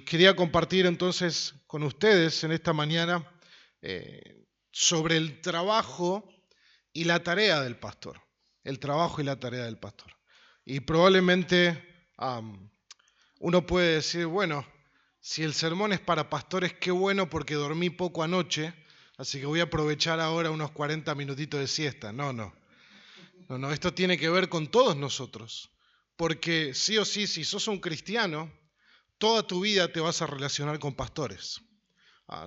Quería compartir entonces con ustedes en esta mañana sobre el trabajo y la tarea del pastor. El trabajo y la tarea del pastor. Y probablemente uno puede decir, bueno, si el sermón es para pastores, qué bueno porque dormí poco anoche, así que voy a aprovechar ahora unos 40 minutitos de siesta. No, esto tiene que ver con todos nosotros. Porque sí o sí, si sos un cristiano, toda tu vida te vas a relacionar con pastores.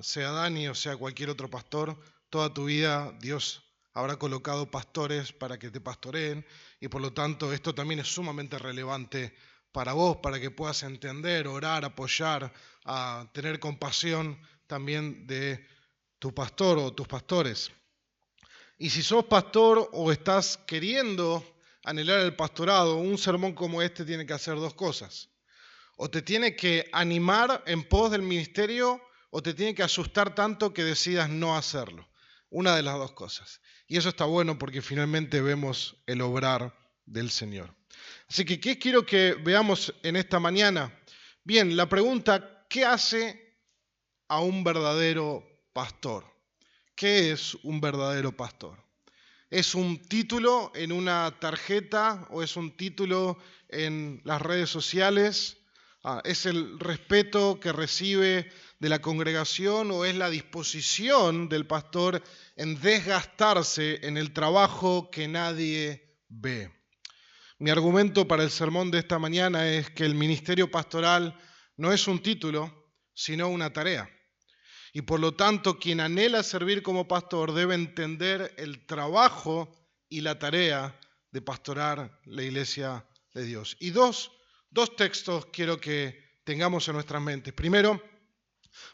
Sea Dani o sea cualquier otro pastor, toda tu vida Dios habrá colocado pastores para que te pastoreen y por lo tanto esto también es sumamente relevante para vos, para que puedas entender, orar, apoyar, tener compasión también de tu pastor o tus pastores. Y si sos pastor o estás queriendo anhelar el pastorado, un sermón como este tiene que hacer dos cosas. O te tiene que animar en pos del ministerio o te tiene que asustar tanto que decidas no hacerlo. Una de las dos cosas. Y eso está bueno porque finalmente vemos el obrar del Señor. Así que, ¿qué quiero que veamos en esta mañana? Bien, la pregunta, ¿qué hace a un verdadero pastor? ¿Qué es un verdadero pastor? ¿Es un título en una tarjeta o es un título en las redes sociales? ¿Es el respeto que recibe de la congregación o es la disposición del pastor en desgastarse en el trabajo que nadie ve? Mi argumento para el sermón de esta mañana es que el ministerio pastoral no es un título, sino una tarea. Y por lo tanto, quien anhela servir como pastor debe entender el trabajo y la tarea de pastorar la iglesia de Dios. Y dos textos quiero que tengamos en nuestras mentes. Primero,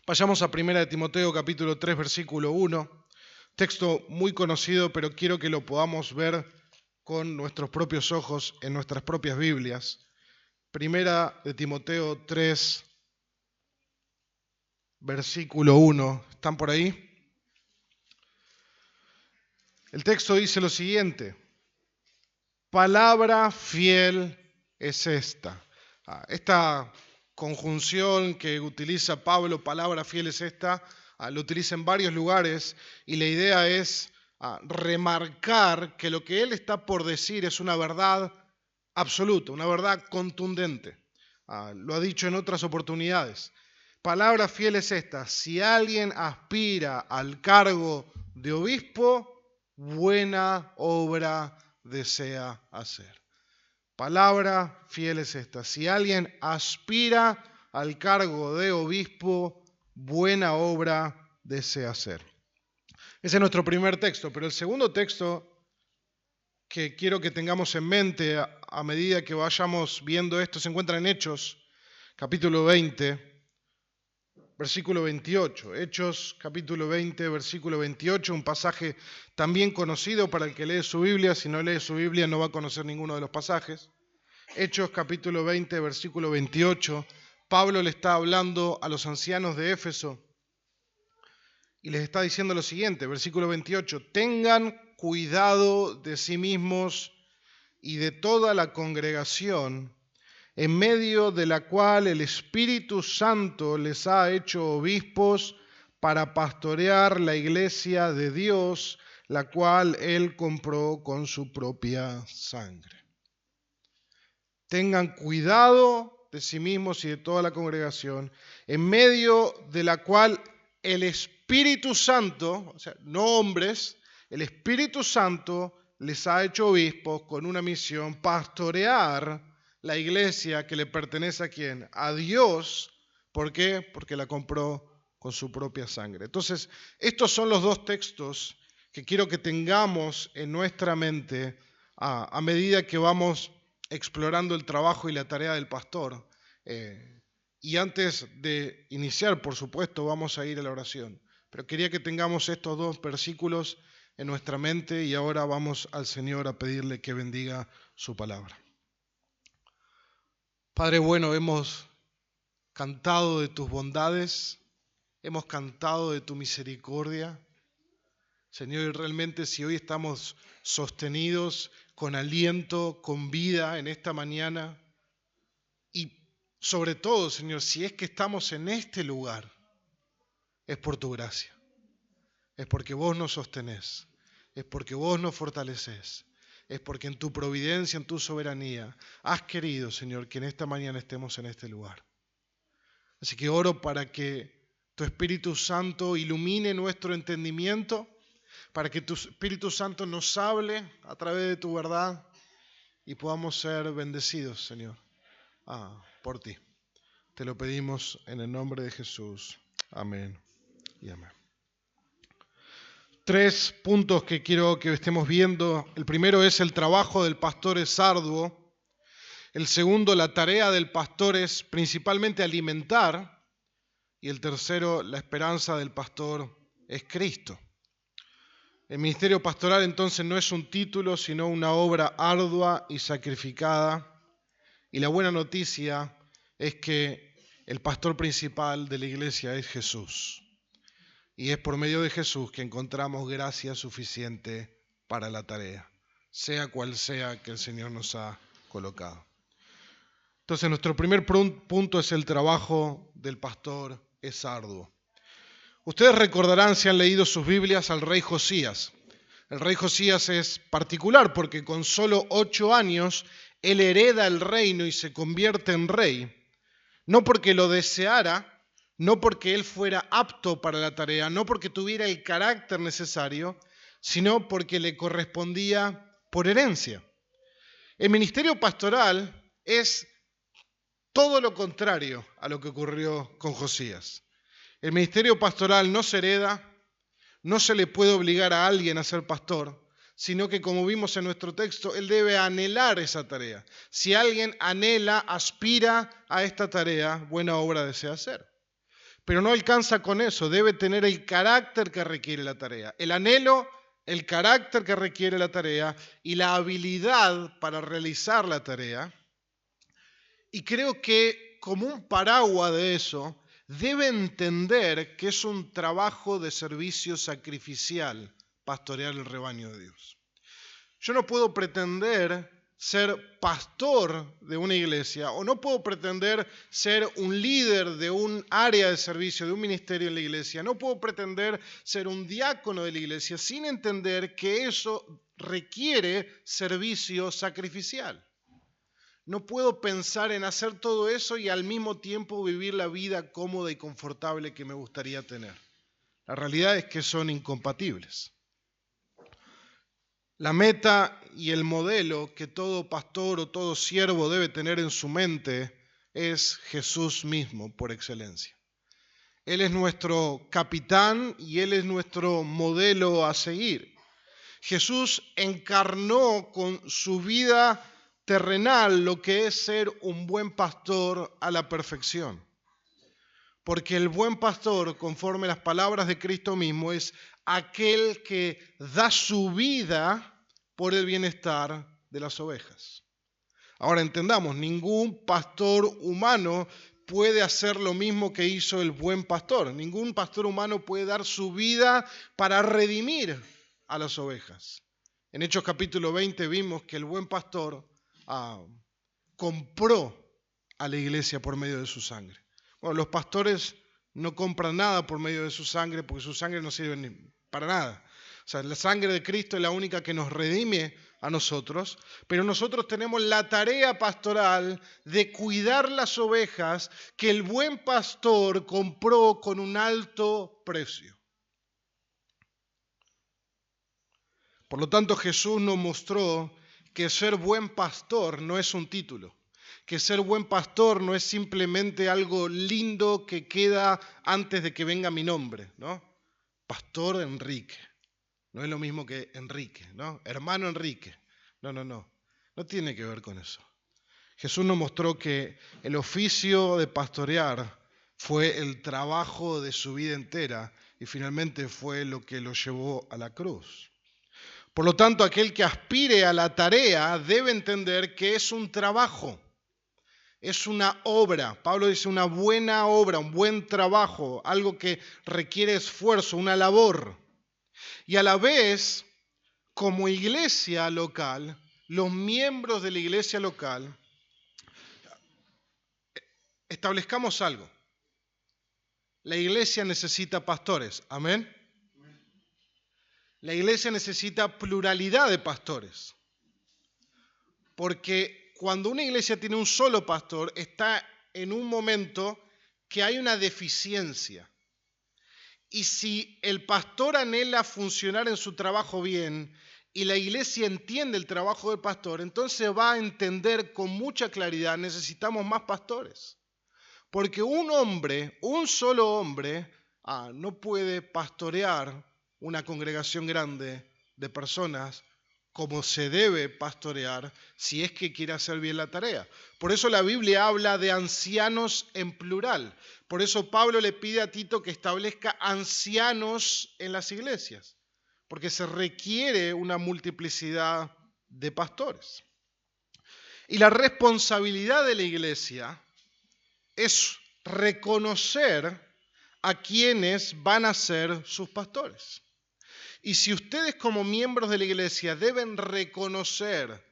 vayamos a 1 de Timoteo capítulo 3, versículo 1. Texto muy conocido, pero quiero que lo podamos ver con nuestros propios ojos en nuestras propias Biblias. 1 de Timoteo 3, versículo 1. ¿Están por ahí? El texto dice lo siguiente: palabra fiel es esta. Esta conjunción que utiliza Pablo, palabra fiel es esta, lo utiliza en varios lugares y la idea es remarcar que lo que él está por decir es una verdad absoluta, una verdad contundente. Lo ha dicho en otras oportunidades. Palabra fiel es esta: si alguien aspira al cargo de obispo, buena obra desea hacer. Palabra fiel es esta: si alguien aspira al cargo de obispo, buena obra desea hacer. Ese es nuestro primer texto, pero el segundo texto que quiero que tengamos en mente a medida que vayamos viendo esto se encuentra en Hechos, capítulo 20, versículo 28. Hechos, capítulo 20, versículo 28, un pasaje también conocido para el que lee su Biblia. Si no lee su Biblia no va a conocer ninguno de los pasajes. Hechos, capítulo 20, versículo 28. Pablo le está hablando a los ancianos de Éfeso y les está diciendo lo siguiente, versículo 28. Tengan cuidado de sí mismos y de toda la congregación, en medio de la cual el Espíritu Santo les ha hecho obispos para pastorear la iglesia de Dios, la cual Él compró con su propia sangre. Tengan cuidado de sí mismos y de toda la congregación, en medio de la cual el Espíritu Santo, o sea, no hombres, el Espíritu Santo les ha hecho obispos con una misión: pastorear la iglesia que le pertenece ¿a quién? A Dios. ¿Por qué? Porque la compró con su propia sangre. Entonces, estos son los dos textos que quiero que tengamos en nuestra mente a medida que vamos explorando el trabajo y la tarea del pastor. Y antes de iniciar, por supuesto, vamos a ir a la oración. Pero quería que tengamos estos dos versículos en nuestra mente y ahora vamos al Señor a pedirle que bendiga su palabra. Padre bueno, hemos cantado de tus bondades, hemos cantado de tu misericordia. Señor, y realmente si hoy estamos sostenidos con aliento, con vida en esta mañana, y sobre todo, Señor, si es que estamos en este lugar, es por tu gracia, es porque vos nos sostenés, es porque vos nos fortaleces, es porque en tu providencia, en tu soberanía, has querido, Señor, que en esta mañana estemos en este lugar. Así que oro para que tu Espíritu Santo ilumine nuestro entendimiento, para que tu Espíritu Santo nos hable a través de tu verdad y podamos ser bendecidos, Señor, por ti. Te lo pedimos en el nombre de Jesús. Amén y amén. 3 puntos que quiero que estemos viendo. El primero es el trabajo del pastor es arduo. El segundo, la tarea del pastor es principalmente alimentar. Y el tercero, la esperanza del pastor es Cristo. El ministerio pastoral entonces no es un título, sino una obra ardua y sacrificada. Y la buena noticia es que el pastor principal de la iglesia es Jesús. Y es por medio de Jesús que encontramos gracia suficiente para la tarea, sea cual sea que el Señor nos ha colocado. Entonces nuestro primer punto es el trabajo del pastor es arduo. Ustedes recordarán, si han leído sus Biblias, al rey Josías. El rey Josías es particular porque con solo 8 años él hereda el reino y se convierte en rey. No porque lo deseara, no porque él fuera apto para la tarea, no porque tuviera el carácter necesario, sino porque le correspondía por herencia. El ministerio pastoral es todo lo contrario a lo que ocurrió con Josías. El ministerio pastoral no se hereda, no se le puede obligar a alguien a ser pastor, sino que, como vimos en nuestro texto, él debe anhelar esa tarea. Si alguien anhela, aspira a esta tarea, buena obra desea hacer. Pero no alcanza con eso, debe tener el carácter que requiere la tarea. El anhelo, el carácter que requiere la tarea y la habilidad para realizar la tarea. Y creo que como un paraguas de eso, debe entender que es un trabajo de servicio sacrificial pastorear el rebaño de Dios. Yo no puedo pretender ser pastor de una iglesia o no puedo pretender ser un líder de un área de servicio, de un ministerio en la iglesia. No puedo pretender ser un diácono de la iglesia sin entender que eso requiere servicio sacrificial. No puedo pensar en hacer todo eso y al mismo tiempo vivir la vida cómoda y confortable que me gustaría tener. La realidad es que son incompatibles. La meta y el modelo que todo pastor o todo siervo debe tener en su mente es Jesús mismo por excelencia. Él es nuestro capitán y Él es nuestro modelo a seguir. Jesús encarnó con su vida terrenal lo que es ser un buen pastor a la perfección. Porque el buen pastor, conforme las palabras de Cristo mismo, es aquel que da su vida por el bienestar de las ovejas. Ahora entendamos, ningún pastor humano puede hacer lo mismo que hizo el buen pastor. Ningún pastor humano puede dar su vida para redimir a las ovejas. En Hechos capítulo 20 vimos que el buen pastor compró a la iglesia por medio de su sangre. Bueno, los pastores no compran nada por medio de su sangre porque su sangre no sirve para nada. O sea, la sangre de Cristo es la única que nos redime a nosotros, pero nosotros tenemos la tarea pastoral de cuidar las ovejas que el buen pastor compró con un alto precio. Por lo tanto, Jesús nos mostró que ser buen pastor no es un título, que ser buen pastor no es simplemente algo lindo que queda antes de que venga mi nombre, ¿no? Pastor Enrique. No es lo mismo que Enrique, ¿no? Hermano Enrique. No. No tiene que ver con eso. Jesús nos mostró que el oficio de pastorear fue el trabajo de su vida entera y finalmente fue lo que lo llevó a la cruz. Por lo tanto, aquel que aspire a la tarea debe entender que es un trabajo, es una obra. Pablo dice una buena obra, un buen trabajo, algo que requiere esfuerzo, una labor. Y a la vez, como iglesia local, los miembros de la iglesia local establezcamos algo. La iglesia necesita pastores. Amén. La iglesia necesita pluralidad de pastores. Porque cuando una iglesia tiene un solo pastor, está en un momento que hay una deficiencia. Y si el pastor anhela funcionar en su trabajo bien y la iglesia entiende el trabajo del pastor, entonces va a entender con mucha claridad, necesitamos más pastores. Porque un hombre, un solo hombre, no puede pastorear una congregación grande de personas como se debe pastorear si es que quiere hacer bien la tarea. Por eso la Biblia habla de ancianos en plural. Por eso Pablo le pide a Tito que establezca ancianos en las iglesias, porque se requiere una multiplicidad de pastores. Y la responsabilidad de la iglesia es reconocer a quienes van a ser sus pastores. Y si ustedes como miembros de la iglesia deben reconocer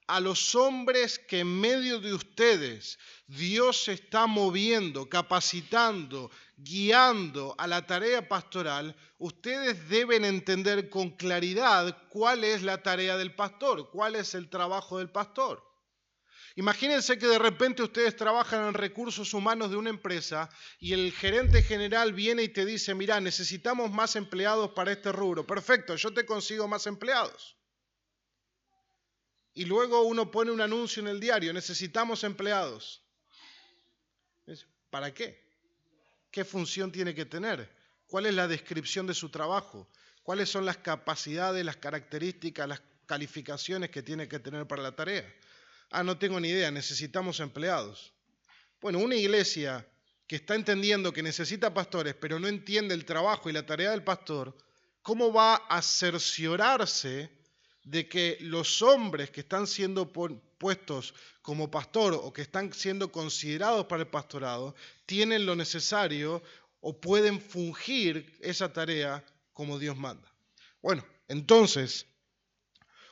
a los hombres que en medio de ustedes Dios se está moviendo, capacitando, guiando a la tarea pastoral, ustedes deben entender con claridad cuál es la tarea del pastor, cuál es el trabajo del pastor. Imagínense que de repente ustedes trabajan en recursos humanos de una empresa y el gerente general viene y te dice, mira, necesitamos más empleados para este rubro. Perfecto, yo te consigo más empleados. Y luego uno pone un anuncio en el diario, necesitamos empleados. ¿Para qué? ¿Qué función tiene que tener? ¿Cuál es la descripción de su trabajo? ¿Cuáles son las capacidades, las características, las calificaciones que tiene que tener para la tarea? No tengo ni idea, necesitamos empleados. Bueno, una iglesia que está entendiendo que necesita pastores, pero no entiende el trabajo y la tarea del pastor, ¿cómo va a cerciorarse de que los hombres que están siendo puestos como pastor o que están siendo considerados para el pastorado tienen lo necesario o pueden fungir esa tarea como Dios manda? Bueno, entonces,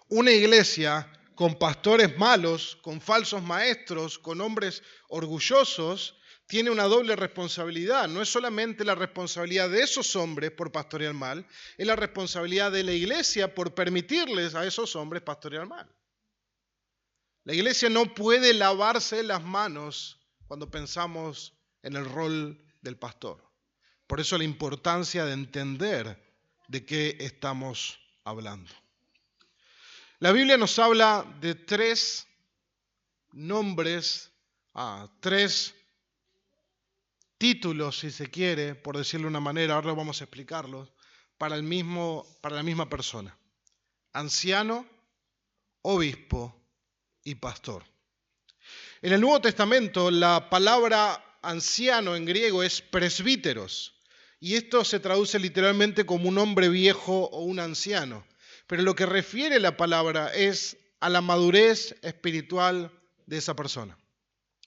una iglesia con pastores malos, con falsos maestros, con hombres orgullosos, tiene una doble responsabilidad. No es solamente la responsabilidad de esos hombres por pastorear mal, es la responsabilidad de la iglesia por permitirles a esos hombres pastorear mal. La iglesia no puede lavarse las manos cuando pensamos en el rol del pastor. Por eso la importancia de entender de qué estamos hablando. La Biblia nos habla de tres nombres, tres títulos, si se quiere, por decirlo de una manera, ahora vamos a explicarlos, para la misma persona. Anciano, obispo y pastor. En el Nuevo Testamento la palabra anciano en griego es presbíteros, y esto se traduce literalmente como un hombre viejo o un anciano. Pero lo que refiere la palabra es a la madurez espiritual de esa persona.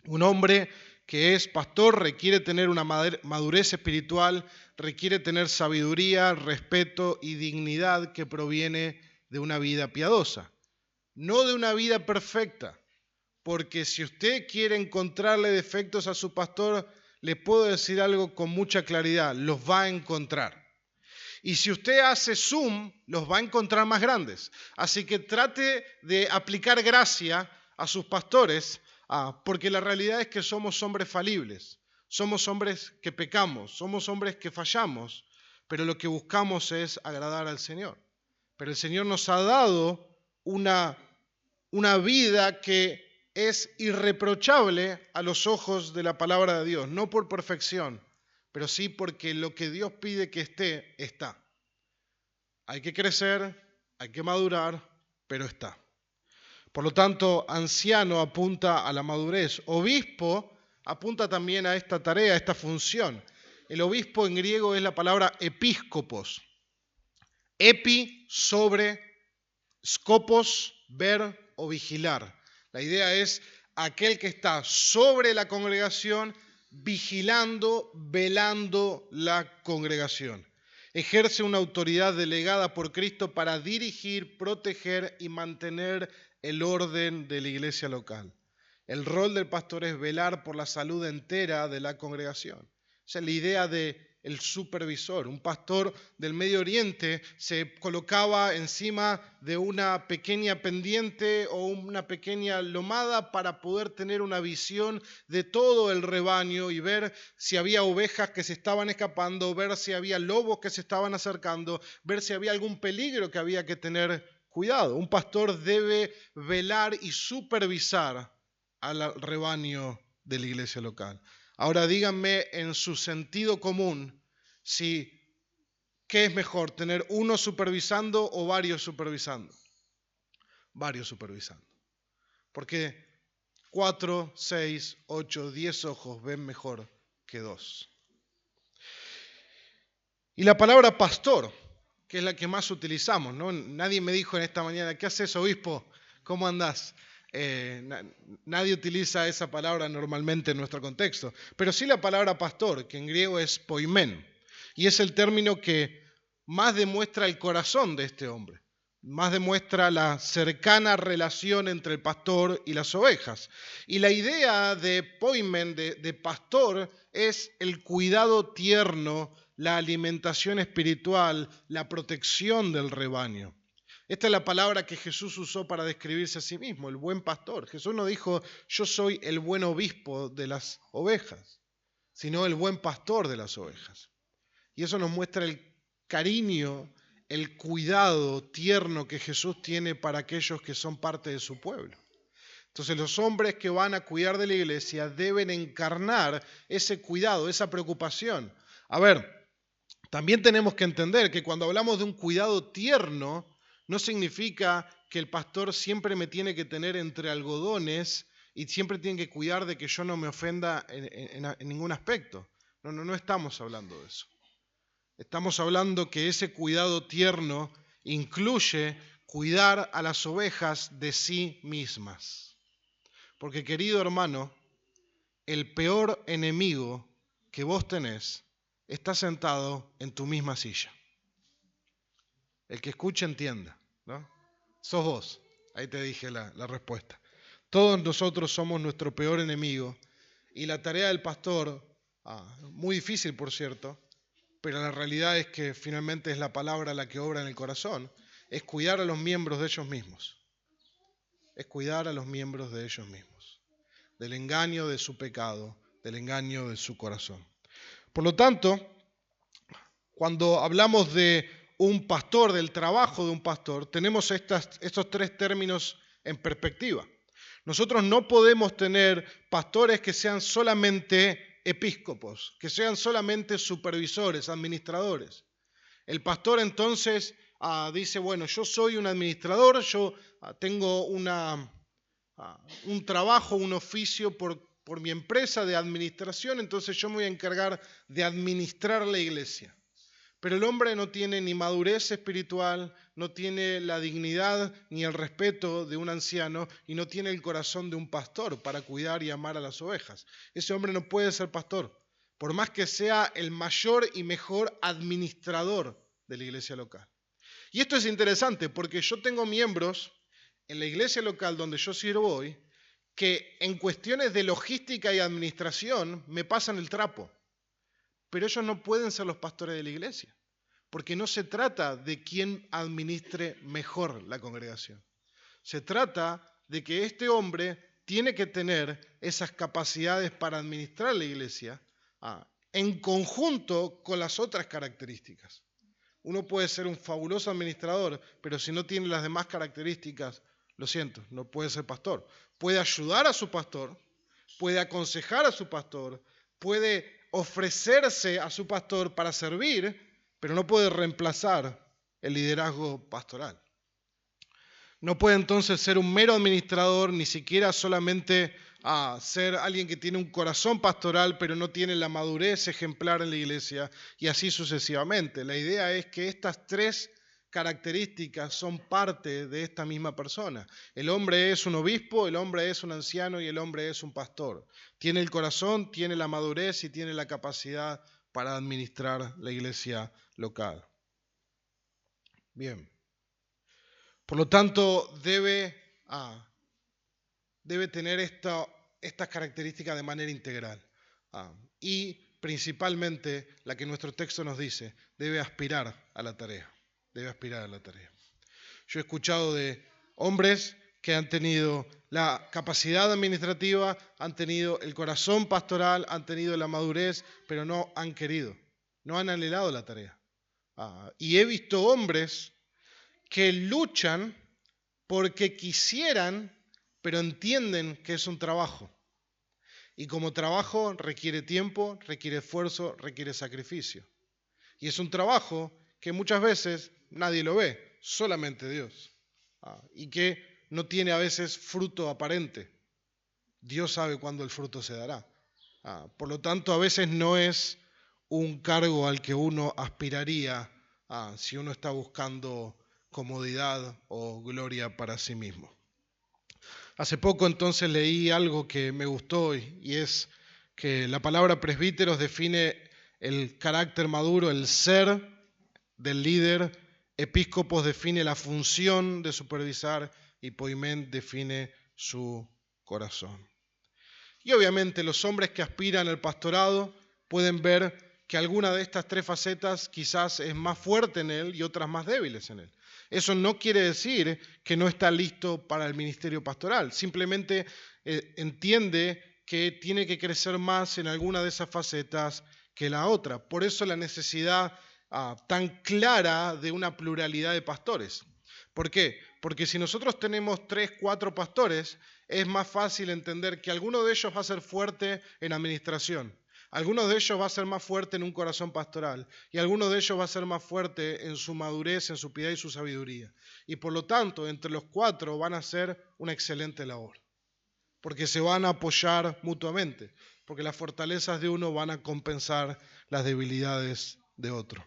Un hombre que es pastor requiere tener una madurez espiritual, requiere tener sabiduría, respeto y dignidad que proviene de una vida piadosa, no de una vida perfecta, porque si usted quiere encontrarle defectos a su pastor, le puedo decir algo con mucha claridad, los va a encontrar. Y si usted hace zoom, los va a encontrar más grandes. Así que trate de aplicar gracia a sus pastores, porque la realidad es que somos hombres falibles, somos hombres que pecamos, somos hombres que fallamos, pero lo que buscamos es agradar al Señor. Pero el Señor nos ha dado una vida que es irreprochable a los ojos de la palabra de Dios, no por perfección, pero sí porque lo que Dios pide que esté, está. Hay que crecer, hay que madurar, pero está. Por lo tanto, anciano apunta a la madurez. Obispo apunta también a esta tarea, a esta función. El obispo en griego es la palabra episcopos. Epi, sobre, scopos, ver o vigilar. La idea es aquel que está sobre la congregación, vigilando, velando la congregación. Ejerce una autoridad delegada por Cristo para dirigir, proteger y mantener el orden de la iglesia local. El rol del pastor es velar por la salud entera de la congregación. Esa es la idea de el supervisor. Un pastor del Medio Oriente se colocaba encima de una pequeña pendiente o una pequeña lomada para poder tener una visión de todo el rebaño y ver si había ovejas que se estaban escapando, ver si había lobos que se estaban acercando, ver si había algún peligro que había que tener cuidado. Un pastor debe velar y supervisar al rebaño de la iglesia local. Ahora díganme en su sentido común si qué es mejor, tener uno supervisando o varios supervisando. Varios supervisando. Porque 4, 6, 8, 10 ojos ven mejor que 2. Y la palabra pastor, que es la que más utilizamos, ¿no? Nadie me dijo en esta mañana, ¿qué haces, obispo? ¿Cómo andás? Nadie utiliza esa palabra normalmente en nuestro contexto, pero sí la palabra pastor, que en griego es poimen, y es el término que más demuestra el corazón de este hombre, más demuestra la cercana relación entre el pastor y las ovejas. Y la idea de poimen, de pastor, es el cuidado tierno, la alimentación espiritual, la protección del rebaño. Esta es la palabra que Jesús usó para describirse a sí mismo, el buen pastor. Jesús no dijo, yo soy el buen obispo de las ovejas, sino el buen pastor de las ovejas. Y eso nos muestra el cariño, el cuidado tierno que Jesús tiene para aquellos que son parte de su pueblo. Entonces los hombres que van a cuidar de la iglesia deben encarnar ese cuidado, esa preocupación. A ver, también tenemos que entender que cuando hablamos de un cuidado tierno, no significa que el pastor siempre me tiene que tener entre algodones y siempre tiene que cuidar de que yo no me ofenda en ningún aspecto. No estamos hablando de eso. Estamos hablando que ese cuidado tierno incluye cuidar a las ovejas de sí mismas. Porque, querido hermano, el peor enemigo que vos tenés está sentado en tu misma silla. El que escucha entienda, ¿no? Sos vos. Ahí te dije la respuesta. Todos nosotros somos nuestro peor enemigo y la tarea del pastor, muy difícil por cierto, pero la realidad es que finalmente es la palabra la que obra en el corazón, es cuidar a los miembros de ellos mismos. Es cuidar a los miembros de ellos mismos, del engaño de su pecado, del engaño de su corazón. Por lo tanto, cuando hablamos de un pastor, del trabajo de un pastor, tenemos estos tres términos en perspectiva. Nosotros no podemos tener pastores que sean solamente episcopos, que sean solamente supervisores, administradores. El pastor entonces dice, bueno, yo soy un administrador, yo tengo un trabajo, un oficio por mi empresa de administración, entonces yo me voy a encargar de administrar la iglesia. Pero el hombre no tiene ni madurez espiritual, no tiene la dignidad ni el respeto de un anciano y no tiene el corazón de un pastor para cuidar y amar a las ovejas. Ese hombre no puede ser pastor, por más que sea el mayor y mejor administrador de la iglesia local. Y esto es interesante porque yo tengo miembros en la iglesia local donde yo sirvo hoy que en cuestiones de logística y administración me pasan el trapo. Pero ellos no pueden ser los pastores de la iglesia, porque no se trata de quién administre mejor la congregación. Se trata de que este hombre tiene que tener esas capacidades para administrar la iglesia en conjunto con las otras características. Uno puede ser un fabuloso administrador, pero si no tiene las demás características, lo siento, no puede ser pastor. Puede ayudar a su pastor, puede aconsejar a su pastor, puede ofrecerse a su pastor para servir, pero no puede reemplazar el liderazgo pastoral. No puede entonces ser un mero administrador, ni siquiera solamente ser alguien que tiene un corazón pastoral, pero no tiene la madurez ejemplar en la iglesia, y así sucesivamente. La idea es que estas tres características son parte de esta misma persona. El hombre es un obispo, el hombre es un anciano y el hombre es un pastor. Tiene el corazón, tiene la madurez y tiene la capacidad para administrar la iglesia local. Bien. Por lo tanto, debe tener estas características de manera integral. Y principalmente la que nuestro texto nos dice, debe aspirar a la tarea. Debe aspirar a la tarea. Yo he escuchado de hombres que han tenido la capacidad administrativa, han tenido el corazón pastoral, han tenido la madurez, pero no han querido, no han anhelado la tarea. Y he visto hombres que luchan porque quisieran, pero entienden que es un trabajo. Y como trabajo requiere tiempo, requiere esfuerzo, requiere sacrificio. Y es un trabajo que muchas veces nadie lo ve, solamente Dios. Y que no tiene a veces fruto aparente. Dios sabe cuándo el fruto se dará. Por lo tanto, a veces no es un cargo al que uno aspiraría si uno está buscando comodidad o gloria para sí mismo. Hace poco entonces leí algo que me gustó y es que la palabra presbíteros define el carácter maduro, el ser del líder, episcopos define la función de supervisar y poimen define su corazón. Y obviamente los hombres que aspiran al pastorado pueden ver que alguna de estas tres facetas quizás es más fuerte en él y otras más débiles en él. Eso no quiere decir que no está listo para el ministerio pastoral, simplemente entiende que tiene que crecer más en alguna de esas facetas que la otra. Por eso la necesidad tan clara de una pluralidad de pastores. ¿Por qué? Porque si nosotros tenemos 3, 4 pastores, es más fácil entender que alguno de ellos va a ser fuerte en administración, alguno de ellos va a ser más fuerte en un corazón pastoral y alguno de ellos va a ser más fuerte en su madurez, en su piedad y su sabiduría. Y por lo tanto, entre los 4 van a hacer una excelente labor, porque se van a apoyar mutuamente, porque las fortalezas de uno van a compensar las debilidades de otro.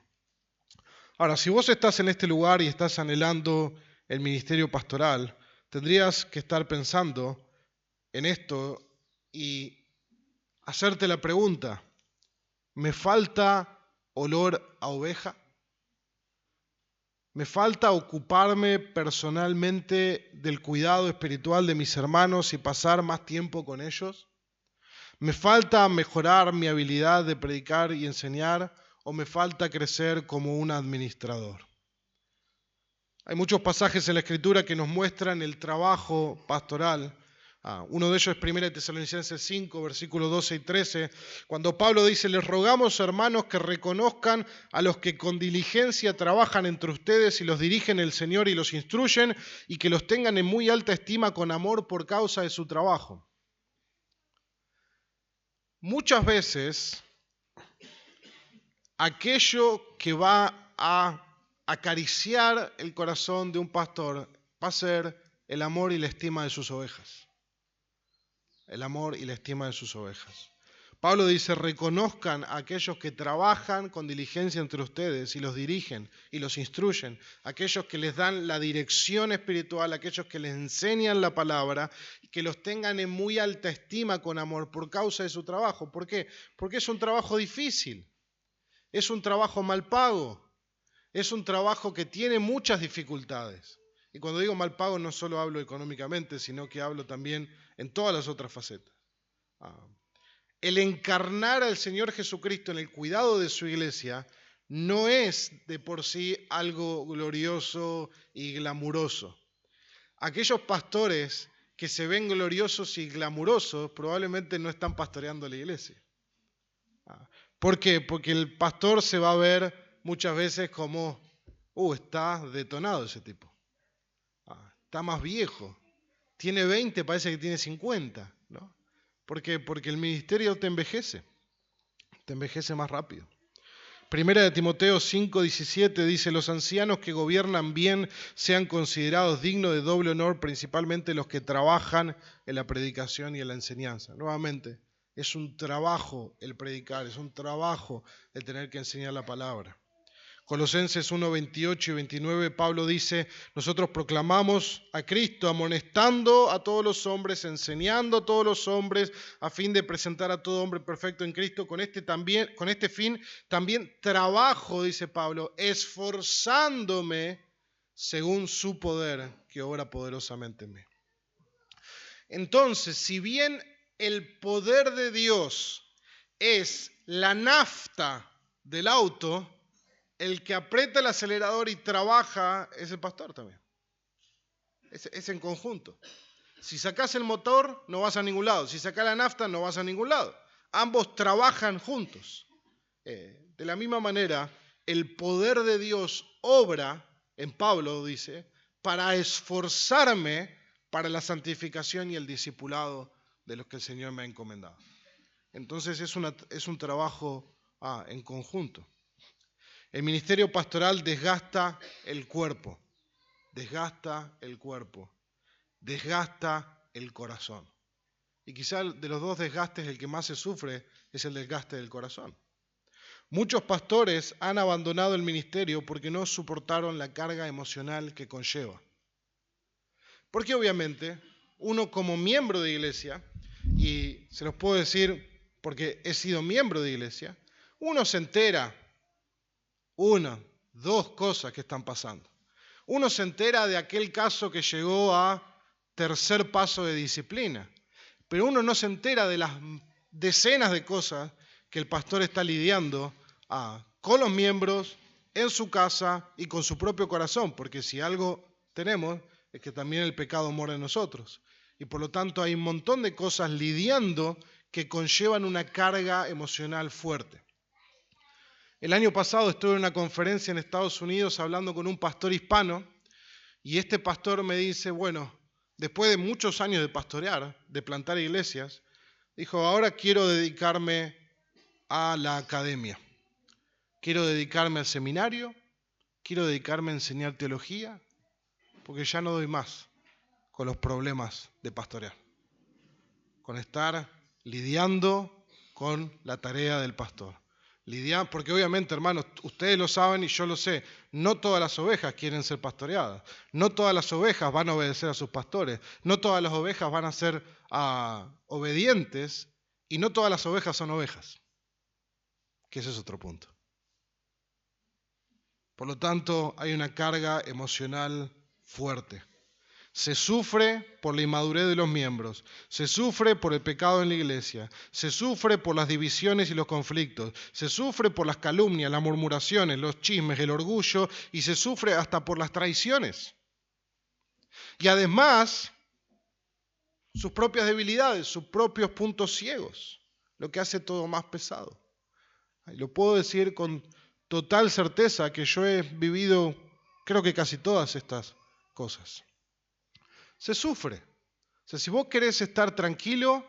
Ahora, si vos estás en este lugar y estás anhelando el ministerio pastoral, tendrías que estar pensando en esto y hacerte la pregunta, ¿me falta olor a oveja? ¿Me falta ocuparme personalmente del cuidado espiritual de mis hermanos y pasar más tiempo con ellos? ¿Me falta mejorar mi habilidad de predicar y enseñar o me falta crecer como un administrador? Hay muchos pasajes en la Escritura que nos muestran el trabajo pastoral. Uno de ellos es 1 Tesalonicenses 5, versículos 12 y 13, cuando Pablo dice, les rogamos, hermanos, que reconozcan a los que con diligencia trabajan entre ustedes y los dirigen el Señor y los instruyen, y que los tengan en muy alta estima con amor por causa de su trabajo. Muchas veces, aquello que va a acariciar el corazón de un pastor va a ser el amor y la estima de sus ovejas. El amor y la estima de sus ovejas. Pablo dice, reconozcan a aquellos que trabajan con diligencia entre ustedes y los dirigen y los instruyen, aquellos que les dan la dirección espiritual, aquellos que les enseñan la palabra, y que los tengan en muy alta estima con amor por causa de su trabajo. ¿Por qué? Porque es un trabajo difícil, es un trabajo mal pago, es un trabajo que tiene muchas dificultades. Y cuando digo mal pago no solo hablo económicamente, sino que hablo también en todas las otras facetas. El encarnar al Señor Jesucristo en el cuidado de su iglesia no es de por sí algo glorioso y glamuroso. Aquellos pastores que se ven gloriosos y glamurosos probablemente no están pastoreando la iglesia. ¿Por qué? Porque el pastor se va a ver muchas veces como, está detonado ese tipo. Está más viejo. Tiene 20, parece que tiene 50, ¿no? ¿Por qué? Porque el ministerio te envejece más rápido. Primera de Timoteo 5:17 dice, los ancianos que gobiernan bien sean considerados dignos de doble honor, principalmente los que trabajan en la predicación y en la enseñanza. Nuevamente, es un trabajo el predicar, es un trabajo el tener que enseñar la palabra. Colosenses 1:28 y 29, Pablo dice, nosotros proclamamos a Cristo, amonestando a todos los hombres, enseñando a todos los hombres, a fin de presentar a todo hombre perfecto en Cristo. Con este fin también trabajo, dice Pablo, esforzándome según su poder que obra poderosamente en mí. Entonces, si bien el poder de Dios es la nafta del auto, el que aprieta el acelerador y trabaja es el pastor también. Es en conjunto. Si sacás el motor, no vas a ningún lado. Si sacás la nafta, no vas a ningún lado. Ambos trabajan juntos. De la misma manera, el poder de Dios obra, en Pablo dice, para esforzarme para la santificación y el discipulado de los que el Señor me ha encomendado. Entonces es un trabajo en conjunto. El ministerio pastoral desgasta el cuerpo, desgasta el corazón. Y quizá de los dos desgastes el que más se sufre es el desgaste del corazón. Muchos pastores han abandonado el ministerio porque no soportaron la carga emocional que conlleva. Porque obviamente uno como miembro de iglesia, y se los puedo decir porque he sido miembro de iglesia, uno se entera dos cosas que están pasando. Uno se entera de aquel caso que llegó a tercer paso de disciplina, pero uno no se entera de las decenas de cosas que el pastor está lidiando con los miembros, en su casa y con su propio corazón, porque si algo tenemos es que también el pecado mora en nosotros. Y por lo tanto hay un montón de cosas lidiando que conllevan una carga emocional fuerte. El año pasado estuve en una conferencia en Estados Unidos hablando con un pastor hispano y este pastor me dice, bueno, después de muchos años de pastorear, de plantar iglesias, dijo, ahora quiero dedicarme a la academia. Quiero dedicarme al seminario, quiero dedicarme a enseñar teología, porque ya no doy más con los problemas de pastorear, con estar lidiando con la tarea del pastor. Porque obviamente, hermanos, ustedes lo saben y yo lo sé, no todas las ovejas quieren ser pastoreadas, no todas las ovejas van a obedecer a sus pastores, no todas las ovejas van a ser obedientes y no todas las ovejas son ovejas, que ese es otro punto. Por lo tanto, hay una carga emocional fuerte. Se sufre por la inmadurez de los miembros, se sufre por el pecado en la iglesia, se sufre por las divisiones y los conflictos, se sufre por las calumnias, las murmuraciones, los chismes, el orgullo y se sufre hasta por las traiciones. Y además, sus propias debilidades, sus propios puntos ciegos, lo que hace todo más pesado. Y lo puedo decir con total certeza que yo he vivido, creo que casi todas estas cosas. Se sufre. O sea, si vos querés estar tranquilo,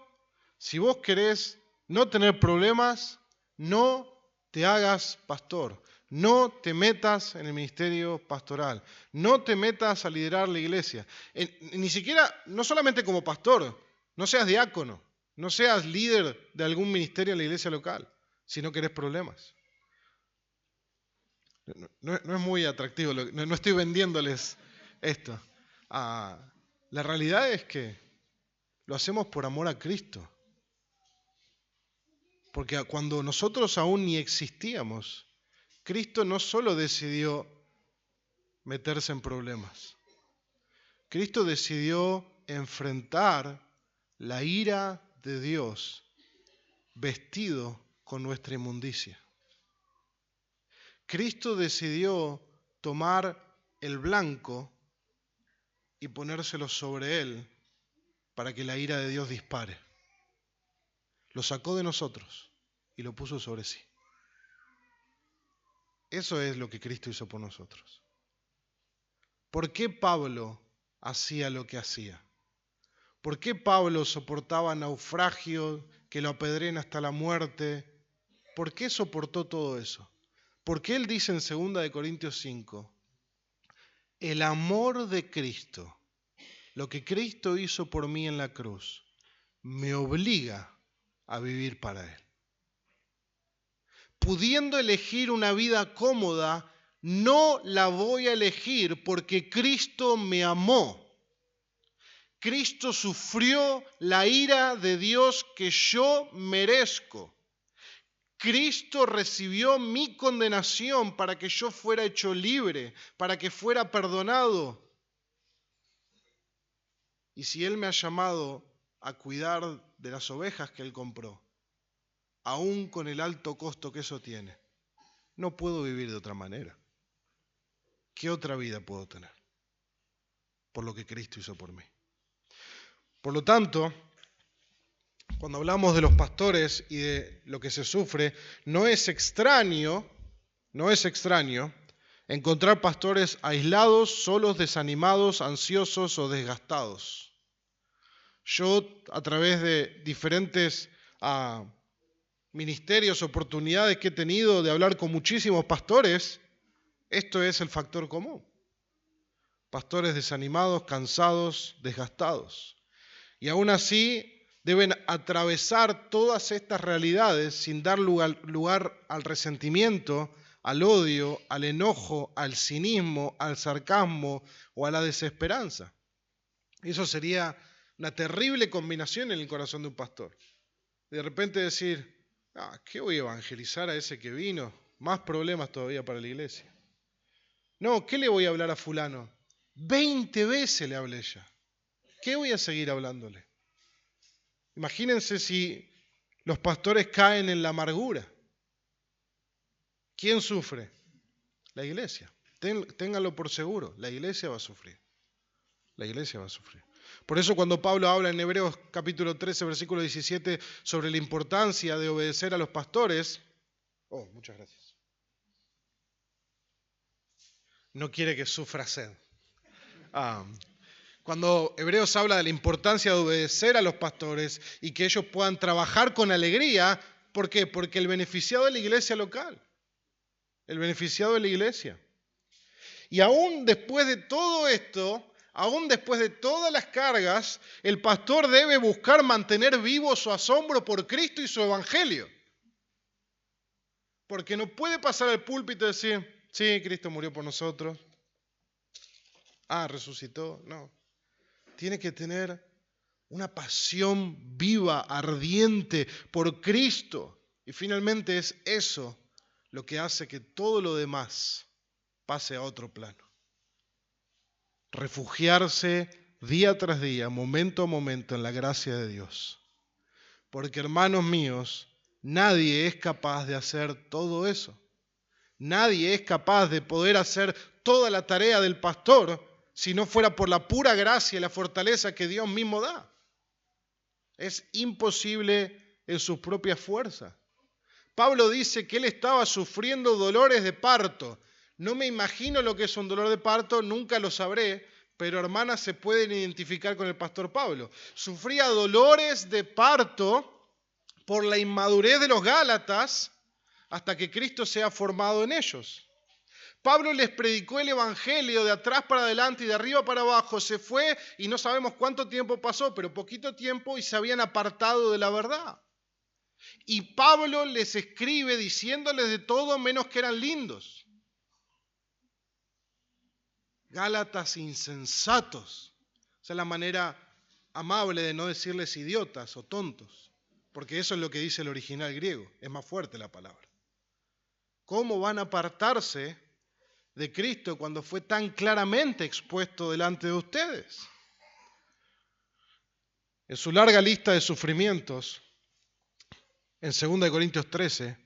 si vos querés no tener problemas, no te hagas pastor. No te metas en el ministerio pastoral. No te metas a liderar la iglesia. Ni siquiera, no solamente como pastor, no seas diácono, no seas líder de algún ministerio en la iglesia local, si no querés problemas. No es muy atractivo, no estoy vendiéndoles esto. La realidad es que lo hacemos por amor a Cristo. Porque cuando nosotros aún ni existíamos, Cristo no solo decidió meterse en problemas. Cristo decidió enfrentar la ira de Dios vestido con nuestra inmundicia. Cristo decidió tomar el blanco y ponérselo sobre él para que la ira de Dios dispare. Lo sacó de nosotros y lo puso sobre sí. Eso es lo que Cristo hizo por nosotros. ¿Por qué Pablo hacía lo que hacía? ¿Por qué Pablo soportaba naufragio, que lo apedreen hasta la muerte? ¿Por qué soportó todo eso? Porque él dice en 2 Corintios 5, el amor de Cristo, lo que Cristo hizo por mí en la cruz, me obliga a vivir para Él. Pudiendo elegir una vida cómoda, no la voy a elegir porque Cristo me amó. Cristo sufrió la ira de Dios que yo merezco. Cristo recibió mi condenación para que yo fuera hecho libre, para que fuera perdonado. Y si Él me ha llamado a cuidar de las ovejas que él compró, aún con el alto costo que eso tiene. No puedo vivir de otra manera. ¿Qué otra vida puedo tener? Por lo que Cristo hizo por mí. Por lo tanto, cuando hablamos de los pastores y de lo que se sufre, no es extraño encontrar pastores aislados, solos, desanimados, ansiosos o desgastados. Yo, a través de diferentes ministerios, oportunidades que he tenido de hablar con muchísimos pastores, esto es el factor común. Pastores desanimados, cansados, desgastados. Y aún así deben atravesar todas estas realidades sin dar lugar al resentimiento, al odio, al enojo, al cinismo, al sarcasmo o a la desesperanza. Eso sería una terrible combinación en el corazón de un pastor. De repente decir, ¿qué voy a evangelizar a ese que vino? Más problemas todavía para la iglesia. No, ¿qué le voy a hablar a fulano? 20 veces le hablé ya. ¿Qué voy a seguir hablándole? Imagínense si los pastores caen en la amargura. ¿Quién sufre? La iglesia. Ténganlo por seguro, la iglesia va a sufrir. La iglesia va a sufrir. Por eso cuando Pablo habla en Hebreos capítulo 13, versículo 17, sobre la importancia de obedecer a los pastores, muchas gracias. No quiere que sufra sed. Cuando Hebreos habla de la importancia de obedecer a los pastores y que ellos puedan trabajar con alegría, ¿por qué? Porque el beneficiado es la iglesia local. El beneficiado es la iglesia. Y aún después de todo esto, aún después de todas las cargas, el pastor debe buscar mantener vivo su asombro por Cristo y su evangelio. Porque no puede pasar al púlpito y decir, sí, Cristo murió por nosotros. Resucitó. No. Tiene que tener una pasión viva, ardiente por Cristo. Y finalmente es eso lo que hace que todo lo demás pase a otro plano. Refugiarse día tras día, momento a momento en la gracia de Dios. Porque, hermanos míos, nadie es capaz de hacer todo eso. Nadie es capaz de poder hacer toda la tarea del pastor si no fuera por la pura gracia y la fortaleza que Dios mismo da. Es imposible en sus propias fuerzas. Pablo dice que él estaba sufriendo dolores de parto. No me imagino lo que es un dolor de parto, nunca lo sabré, pero hermanas se pueden identificar con el pastor Pablo. Sufría dolores de parto por la inmadurez de los Gálatas hasta que Cristo sea formado en ellos. Pablo les predicó el evangelio de atrás para adelante y de arriba para abajo. Se fue y no sabemos cuánto tiempo pasó, pero poquito tiempo y se habían apartado de la verdad. Y Pablo les escribe diciéndoles de todo menos que eran lindos. Gálatas insensatos. Esa es la manera amable de no decirles idiotas o tontos, porque eso es lo que dice el original griego, es más fuerte la palabra. ¿Cómo van a apartarse de Cristo cuando fue tan claramente expuesto delante de ustedes? En su larga lista de sufrimientos, en 2 Corintios 13,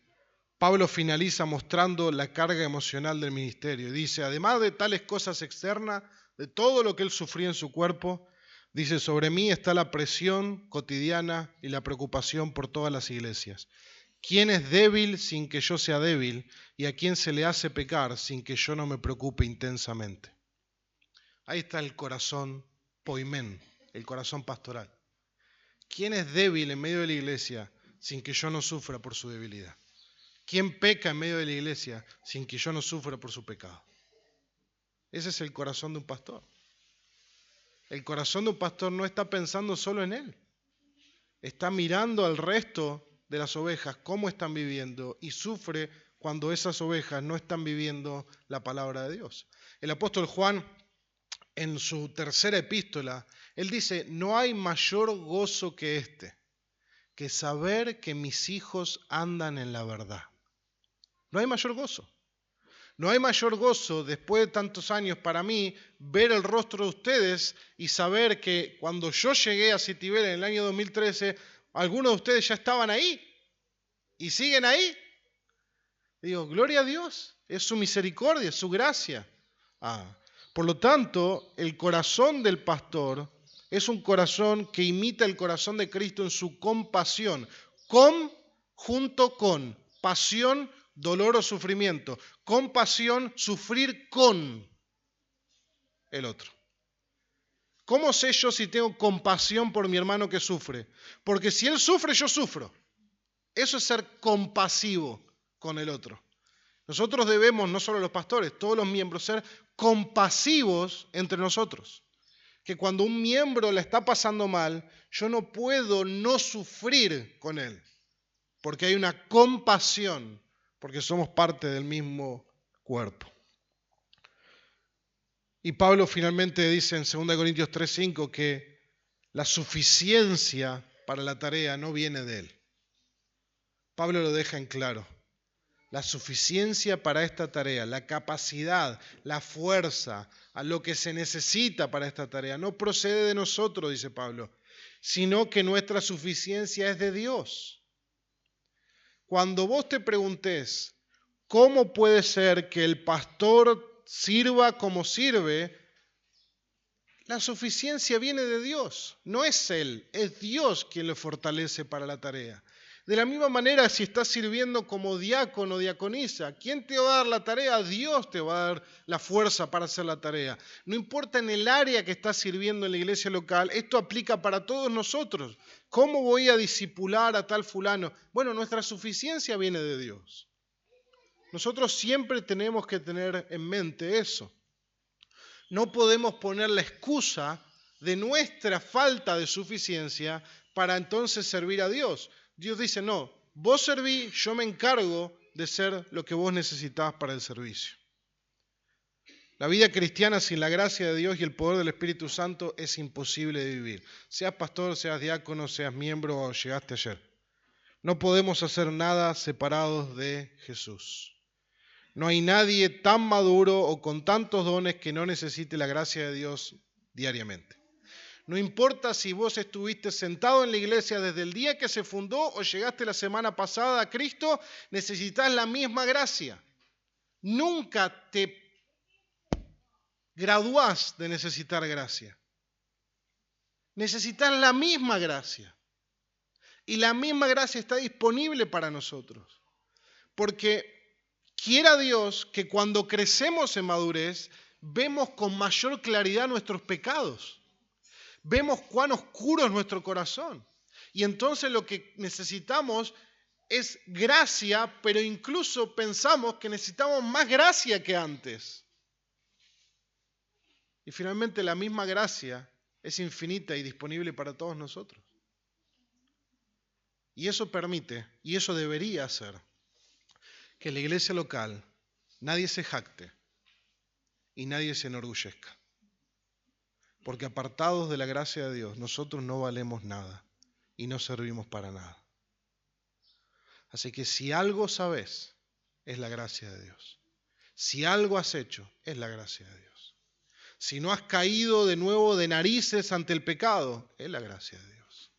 Pablo finaliza mostrando la carga emocional del ministerio. Dice, además de tales cosas externas, de todo lo que él sufría en su cuerpo, dice, sobre mí está la presión cotidiana y la preocupación por todas las iglesias. ¿Quién es débil sin que yo sea débil? ¿Y a quién se le hace pecar sin que yo no me preocupe intensamente? Ahí está el corazón poimén, el corazón pastoral. ¿Quién es débil en medio de la iglesia sin que yo no sufra por su debilidad? ¿Quién peca en medio de la iglesia sin que yo no sufra por su pecado? Ese es el corazón de un pastor. El corazón de un pastor no está pensando solo en él. Está mirando al resto de las ovejas, cómo están viviendo, y sufre cuando esas ovejas no están viviendo la palabra de Dios. El apóstol Juan, en su tercera epístola, él dice, no hay mayor gozo que este, que saber que mis hijos andan en la verdad. No hay mayor gozo. No hay mayor gozo después de tantos años para mí ver el rostro de ustedes y saber que cuando yo llegué a Citibel en el año 2013, Algunos de ustedes ya estaban ahí y siguen ahí. Digo, gloria a Dios, es su misericordia, es su gracia. Por lo tanto, el corazón del pastor es un corazón que imita el corazón de Cristo en su compasión, junto con pasión, dolor o sufrimiento. Compasión, sufrir con el otro. ¿Cómo sé yo si tengo compasión por mi hermano que sufre? Porque si él sufre, yo sufro. Eso es ser compasivo con el otro. Nosotros debemos, no solo los pastores, todos los miembros, ser compasivos entre nosotros. Que cuando un miembro la está pasando mal, yo no puedo no sufrir con él. Porque hay una compasión, porque somos parte del mismo cuerpo. Y Pablo finalmente dice en 2 Corintios 3:5 que la suficiencia para la tarea no viene de él. Pablo lo deja en claro. La suficiencia para esta tarea, la capacidad, la fuerza, a lo que se necesita para esta tarea, no procede de nosotros, dice Pablo, sino que nuestra suficiencia es de Dios. Cuando vos te preguntés, ¿cómo puede ser que el pastor sirva como sirve? La suficiencia viene de Dios, no es Él, es Dios quien le fortalece para la tarea. De la misma manera, si estás sirviendo como diácono o diaconisa, ¿quién te va a dar la tarea? Dios te va a dar la fuerza para hacer la tarea. No importa en el área que estás sirviendo en la iglesia local, esto aplica para todos nosotros. ¿Cómo voy a discipular a tal fulano? Bueno, nuestra suficiencia viene de Dios. Nosotros siempre tenemos que tener en mente eso. No podemos poner la excusa de nuestra falta de suficiencia para entonces servir a Dios. Dios dice, no, vos serví, yo me encargo de ser lo que vos necesitás para el servicio. La vida cristiana sin la gracia de Dios y el poder del Espíritu Santo es imposible de vivir. Seas pastor, seas diácono, seas miembro o llegaste ayer. No podemos hacer nada separados de Jesús. No hay nadie tan maduro o con tantos dones que no necesite la gracia de Dios diariamente. No importa si vos estuviste sentado en la iglesia desde el día que se fundó o llegaste la semana pasada a Cristo, necesitas la misma gracia. Nunca te graduás de necesitar gracia. Necesitas la misma gracia. Y la misma gracia está disponible para nosotros. Porque quiera Dios que cuando crecemos en madurez, vemos con mayor claridad nuestros pecados. Vemos cuán oscuro es nuestro corazón. Y entonces lo que necesitamos es gracia, pero incluso pensamos que necesitamos más gracia que antes. Y finalmente la misma gracia es infinita y disponible para todos nosotros. Y eso permite, y eso debería hacer, que en la iglesia local nadie se jacte y nadie se enorgullezca. Porque apartados de la gracia de Dios, nosotros no valemos nada y no servimos para nada. Así que si algo sabes, es la gracia de Dios. Si algo has hecho, es la gracia de Dios. Si no has caído de nuevo de narices ante el pecado, es la gracia de Dios.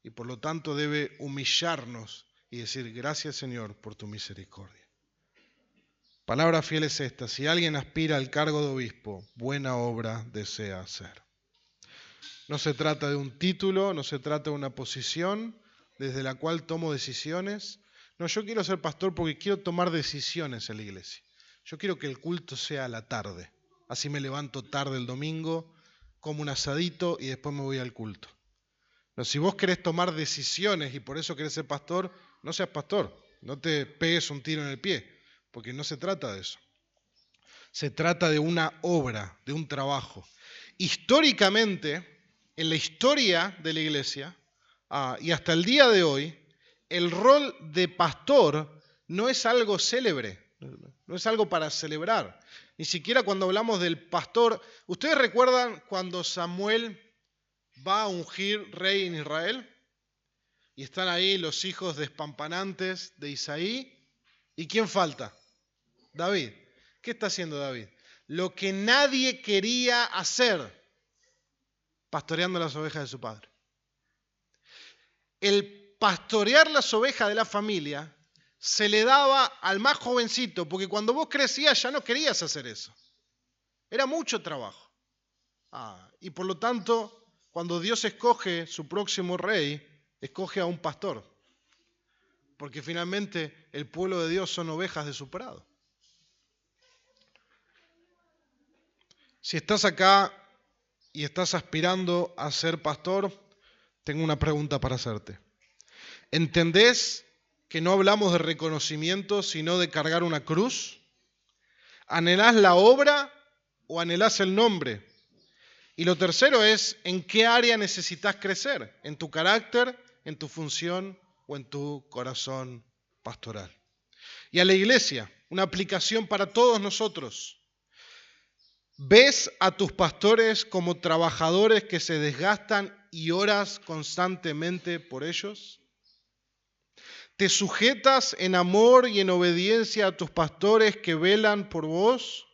Y por lo tanto debe humillarnos y decir, gracias Señor por tu misericordia. Palabra fiel es esta, si alguien aspira al cargo de obispo, buena obra desea hacer. No se trata de un título, no se trata de una posición desde la cual tomo decisiones. No, yo quiero ser pastor porque quiero tomar decisiones en la iglesia. Yo quiero que el culto sea a la tarde. Así me levanto tarde el domingo, como un asadito y después me voy al culto. No, si vos querés tomar decisiones y por eso querés ser pastor, no seas pastor. No te pegues un tiro en el pie, porque no se trata de eso. Se trata de una obra, de un trabajo. Históricamente, en la historia de la iglesia, y hasta el día de hoy, el rol de pastor no es algo célebre, no es algo para celebrar. Ni siquiera cuando hablamos del pastor. ¿Ustedes recuerdan cuando Samuel va a ungir rey en Israel? Y están ahí los hijos despampanantes de Isaí. ¿Y quién falta? David. ¿Qué está haciendo David? Lo que nadie quería hacer, pastoreando las ovejas de su padre. el pastorear las ovejas de la familia se le daba al más jovencito, porque cuando vos crecías ya no querías hacer eso. Era mucho trabajo. Y por lo tanto, cuando Dios escoge su próximo rey, escoge a un pastor. Porque finalmente el pueblo de Dios son ovejas de su prado. Si estás acá y estás aspirando a ser pastor, tengo una pregunta para hacerte. ¿Entendés que no hablamos de reconocimiento, sino de cargar una cruz? ¿Anhelás la obra o anhelás el nombre? Y lo tercero es, ¿en qué área necesitas crecer? ¿En tu carácter, en tu función o en tu corazón pastoral? Y a la iglesia, una aplicación para todos nosotros. ¿Ves a tus pastores como trabajadores que se desgastan y oras constantemente por ellos? ¿Te sujetas en amor y en obediencia a tus pastores que velan por vos?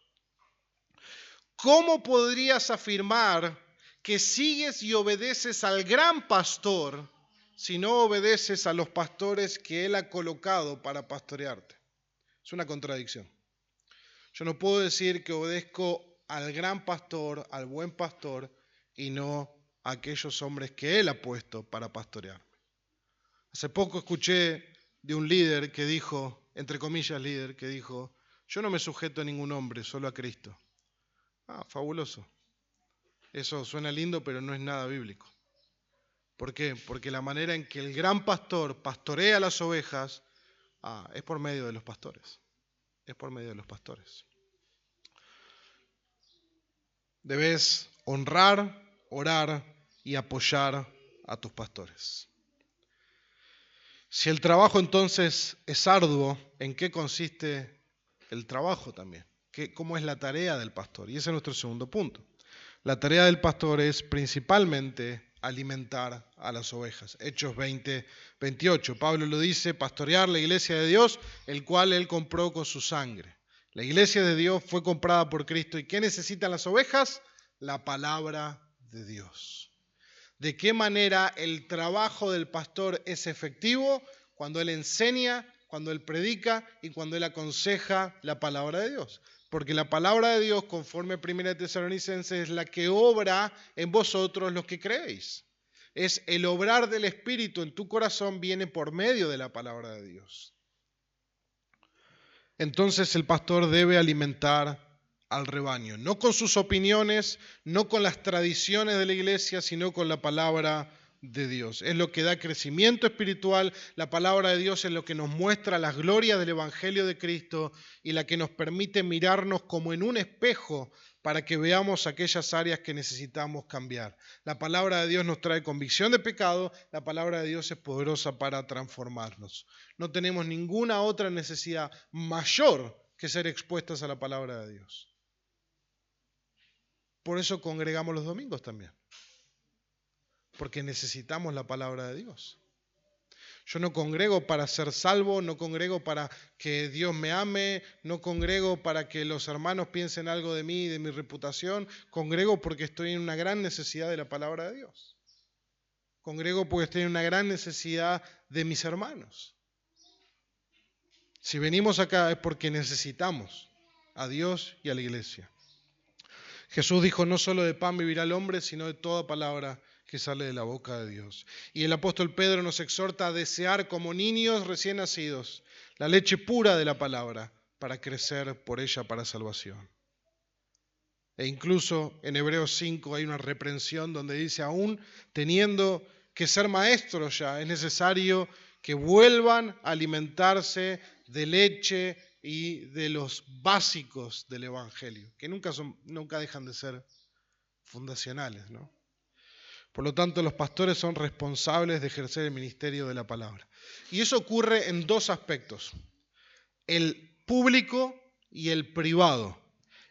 ¿Cómo podrías afirmar que sigues y obedeces al gran pastor si no obedeces a los pastores que él ha colocado para pastorearte? Es una contradicción. Yo no puedo decir que obedezco al gran pastor, al buen pastor, y no a aquellos hombres que él ha puesto para pastorearme. Hace poco escuché de un líder que dijo, entre comillas líder, que dijo, yo no me sujeto a ningún hombre, solo a Cristo. Fabuloso. Eso suena lindo, pero no es nada bíblico. ¿Por qué? Porque la manera en que el gran pastor pastorea las ovejas es por medio de los pastores. Es por medio de los pastores. Debes honrar, orar y apoyar a tus pastores. Si el trabajo entonces es arduo, ¿en qué consiste el trabajo también? ¿Cómo es la tarea del pastor? Y ese es nuestro segundo punto. La tarea del pastor es principalmente alimentar a las ovejas. Hechos 20:28. Pablo lo dice, pastorear la iglesia de Dios, el cual él compró con su sangre. La iglesia de Dios fue comprada por Cristo. ¿Y qué necesitan las ovejas? La palabra de Dios. ¿De qué manera el trabajo del pastor es efectivo? Cuando él enseña, cuando él predica y cuando él aconseja la palabra de Dios. Porque la palabra de Dios, conforme a 1 Tesalonicenses, es la que obra en vosotros los que creéis. Es el obrar del Espíritu en tu corazón viene por medio de la palabra de Dios. Entonces el pastor debe alimentar al rebaño, no con sus opiniones, no con las tradiciones de la iglesia, sino con la palabra de Dios. Es lo que da crecimiento espiritual, la palabra de Dios es lo que nos muestra las glorias del Evangelio de Cristo y la que nos permite mirarnos como en un espejo para que veamos aquellas áreas que necesitamos cambiar. La palabra de Dios nos trae convicción de pecado, la palabra de Dios es poderosa para transformarnos. No tenemos ninguna otra necesidad mayor que ser expuestas a la palabra de Dios. Por eso congregamos los domingos también, porque necesitamos la palabra de Dios. Yo no congrego para ser salvo, no congrego para que Dios me ame, no congrego para que los hermanos piensen algo de mí y de mi reputación, congrego porque estoy en una gran necesidad de la palabra de Dios. Congrego porque estoy en una gran necesidad de mis hermanos. Si venimos acá es porque necesitamos a Dios y a la iglesia. Jesús dijo, no solo de pan vivirá el hombre, sino de toda palabra que sale de la boca de Dios. Y el apóstol Pedro nos exhorta a desear como niños recién nacidos la leche pura de la palabra para crecer por ella para salvación. E incluso en Hebreos 5 hay una reprensión donde dice, aún teniendo que ser maestros ya, es necesario que vuelvan a alimentarse de leche y de los básicos del Evangelio, que nunca dejan de ser fundacionales, ¿no? Por lo tanto, los pastores son responsables de ejercer el ministerio de la palabra. Y eso ocurre en dos aspectos, el público y el privado.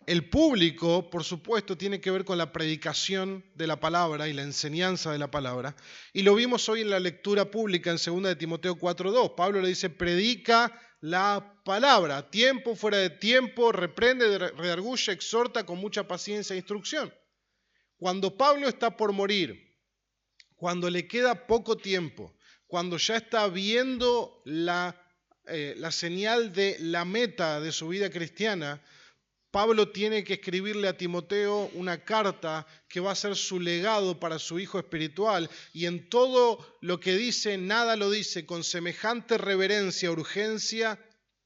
El público, por supuesto, tiene que ver con la predicación de la palabra y la enseñanza de la palabra. Y lo vimos hoy en la lectura pública en 2 de Timoteo 4:2. Pablo le dice, predica la palabra, tiempo, fuera de tiempo, reprende, redarguye, exhorta con mucha paciencia e instrucción. Cuando Pablo está por morir, cuando le queda poco tiempo, cuando ya está viendo la señal de la meta de su vida cristiana, Pablo tiene que escribirle a Timoteo una carta que va a ser su legado para su hijo espiritual, y en todo lo que dice, nada lo dice con semejante reverencia, urgencia,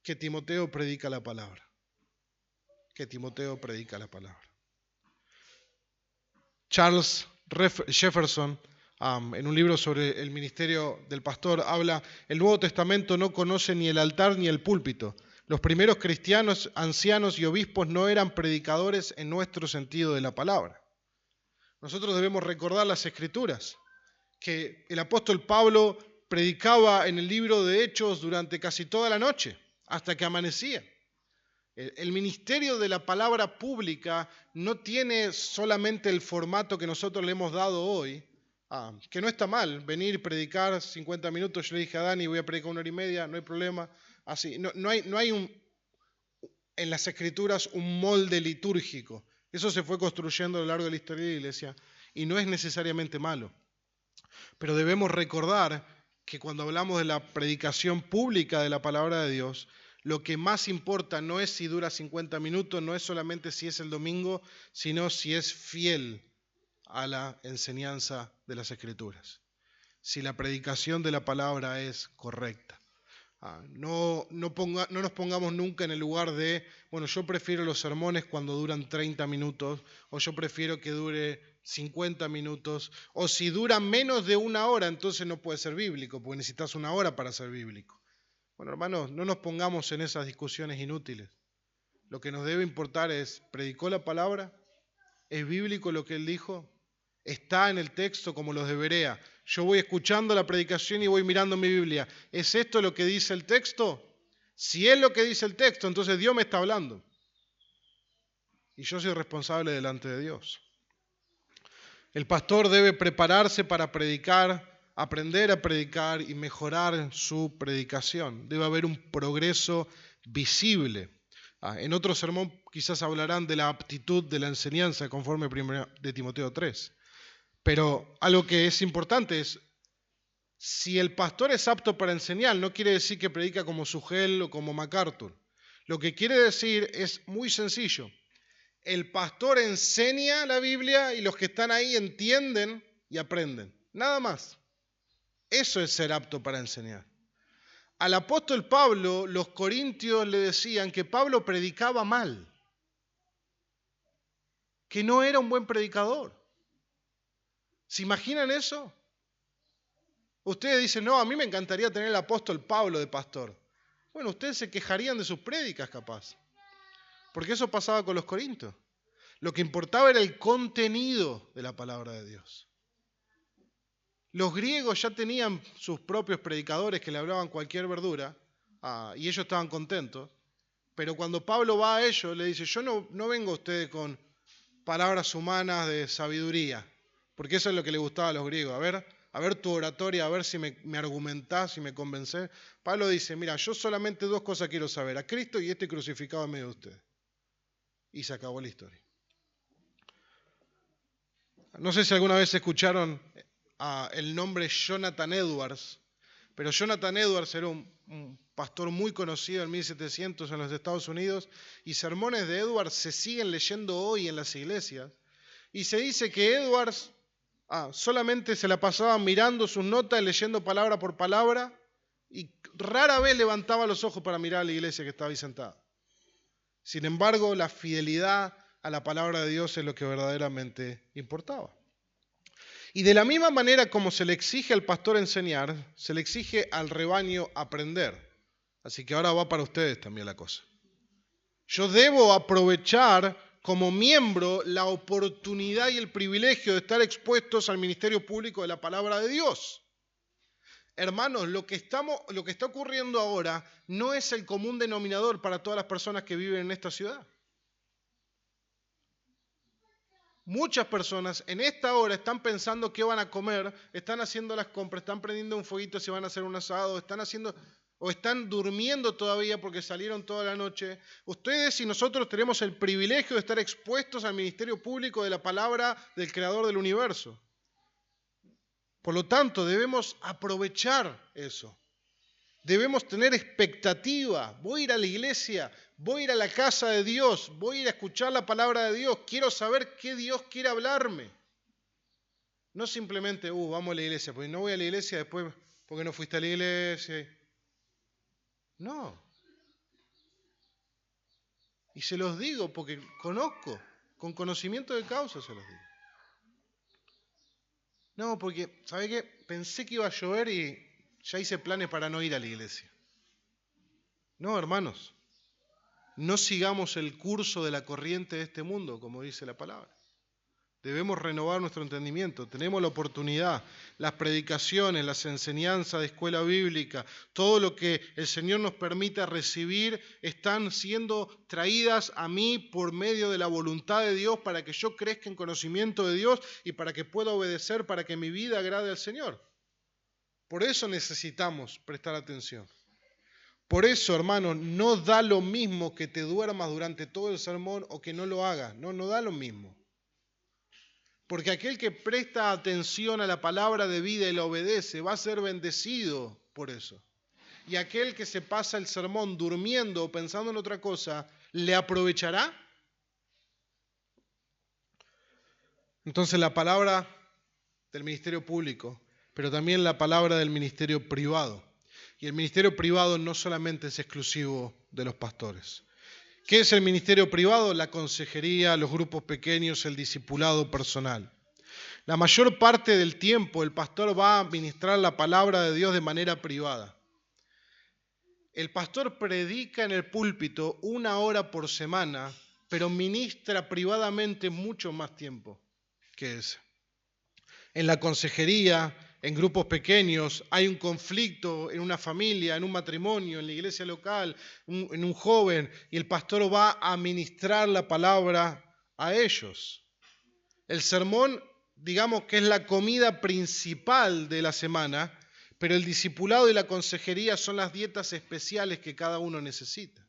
que Timoteo predica la palabra. Que Timoteo predica la palabra. Charles Jefferson, en un libro sobre el ministerio del pastor, habla: el Nuevo Testamento no conoce ni el altar ni el púlpito. Los primeros cristianos, ancianos y obispos no eran predicadores en nuestro sentido de la palabra. Nosotros debemos recordar las Escrituras, que el apóstol Pablo predicaba en el libro de Hechos durante casi toda la noche, hasta que amanecía. El ministerio de la palabra pública no tiene solamente el formato que nosotros le hemos dado hoy, que no está mal, venir, predicar 50 minutos. Yo le dije a Dani, voy a predicar 1 hora y media, no hay problema. Así, no hay en las Escrituras un molde litúrgico. Eso se fue construyendo a lo largo de la historia de la iglesia y no es necesariamente malo. Pero debemos recordar que cuando hablamos de la predicación pública de la palabra de Dios, lo que más importa no es si dura 50 minutos, no es solamente si es el domingo, sino si es fiel a la enseñanza de las Escrituras. Si la predicación de la palabra es correcta. No nos pongamos nunca en el lugar de, bueno, yo prefiero los sermones cuando duran 30 minutos, o yo prefiero que dure 50 minutos, o si dura menos de 1 hora, entonces no puede ser bíblico, porque necesitas 1 hora para ser bíblico. Bueno, hermanos, no nos pongamos en esas discusiones inútiles. Lo que nos debe importar es: ¿predicó la palabra? ¿Es bíblico lo que él dijo? ¿Está en el texto como los de Berea? Yo voy escuchando la predicación y voy mirando mi Biblia. ¿Es esto lo que dice el texto? Si es lo que dice el texto, entonces Dios me está hablando. Y yo soy responsable delante de Dios. El pastor debe prepararse para predicar, aprender a predicar y mejorar su predicación. Debe haber un progreso visible. En otro sermón quizás hablarán de la aptitud de la enseñanza conforme a 1 Timoteo 3. Pero algo que es importante es: si el pastor es apto para enseñar, no quiere decir que predica como Sugel o como MacArthur. Lo que quiere decir es muy sencillo: el pastor enseña la Biblia y los que están ahí entienden y aprenden. Nada más. Eso es ser apto para enseñar. Al apóstol Pablo, los corintios le decían que Pablo predicaba mal, que no era un buen predicador. ¿Se imaginan eso? Ustedes dicen: no, a mí me encantaría tener al apóstol Pablo de pastor. Bueno, ustedes se quejarían de sus prédicas, capaz. Porque eso pasaba con los corintios. Lo que importaba era el contenido de la palabra de Dios. Los griegos ya tenían sus propios predicadores que le hablaban cualquier verdura, y ellos estaban contentos. Pero cuando Pablo va a ellos, le dice: yo no vengo a ustedes con palabras humanas de sabiduría, porque eso es lo que le gustaba a los griegos. A ver tu oratoria, a ver si me argumentás, si me convencés. Pablo dice: mira, yo solamente 2 cosas quiero saber: a Cristo y este crucificado en medio de ustedes. Y se acabó la historia. No sé si alguna vez escucharon el nombre Jonathan Edwards, pero Jonathan Edwards era un pastor muy conocido en 1700 en los Estados Unidos, y sermones de Edwards se siguen leyendo hoy en las iglesias. Y se dice que Edwards solamente se la pasaba mirando sus notas, leyendo palabra por palabra, y rara vez levantaba los ojos para mirar a la iglesia que estaba ahí sentada. Sin embargo, la fidelidad a la palabra de Dios es lo que verdaderamente importaba. Y de la misma manera como se le exige al pastor enseñar, se le exige al rebaño aprender. Así que ahora va para ustedes también la cosa. Yo debo aprovechar como miembro la oportunidad y el privilegio de estar expuestos al ministerio público de la palabra de Dios. Hermanos, lo que está ocurriendo ahora no es el común denominador para todas las personas que viven en esta ciudad. Muchas personas en esta hora están pensando qué van a comer, están haciendo las compras, están prendiendo un fueguito si van a hacer un asado, están durmiendo todavía porque salieron toda la noche. Ustedes y nosotros tenemos el privilegio de estar expuestos al ministerio público de la palabra del Creador del universo. Por lo tanto, debemos aprovechar eso. Debemos tener expectativa. Voy a ir a la iglesia, voy a ir a la casa de Dios, voy a ir a escuchar la palabra de Dios. Quiero saber qué Dios quiere hablarme. No simplemente, vamos a la iglesia, porque no voy a la iglesia después porque no fuiste a la iglesia. No. Y se los digo porque conozco, con conocimiento de causa se los digo. No, porque, ¿sabe qué? Pensé que iba a llover y ya hice planes para no ir a la iglesia. No, hermanos, no sigamos el curso de la corriente de este mundo, como dice la palabra. Debemos renovar nuestro entendimiento. Tenemos la oportunidad, las predicaciones, las enseñanzas de escuela bíblica, todo lo que el Señor nos permita recibir, están siendo traídas a mí por medio de la voluntad de Dios para que yo crezca en conocimiento de Dios y para que pueda obedecer, para que mi vida agrade al Señor. Por eso necesitamos prestar atención. Por eso, hermano, no da lo mismo que te duermas durante todo el sermón o que no lo hagas. No da lo mismo. Porque aquel que presta atención a la palabra de vida y la obedece va a ser bendecido por eso. Y aquel que se pasa el sermón durmiendo o pensando en otra cosa, ¿le aprovechará? Entonces la palabra del ministerio público, pero también la palabra del ministerio privado. Y el ministerio privado no solamente es exclusivo de los pastores. ¿Qué es el ministerio privado? La consejería, los grupos pequeños, el discipulado personal. La mayor parte del tiempo el pastor va a ministrar la palabra de Dios de manera privada. El pastor predica en el púlpito 1 hora por semana, pero ministra privadamente mucho más tiempo que ese. En la consejería, en grupos pequeños, hay un conflicto en una familia, en un matrimonio, en la iglesia local, en un joven, y el pastor va a ministrar la palabra a ellos. El sermón, digamos que es la comida principal de la semana, pero el discipulado y la consejería son las dietas especiales que cada uno necesita.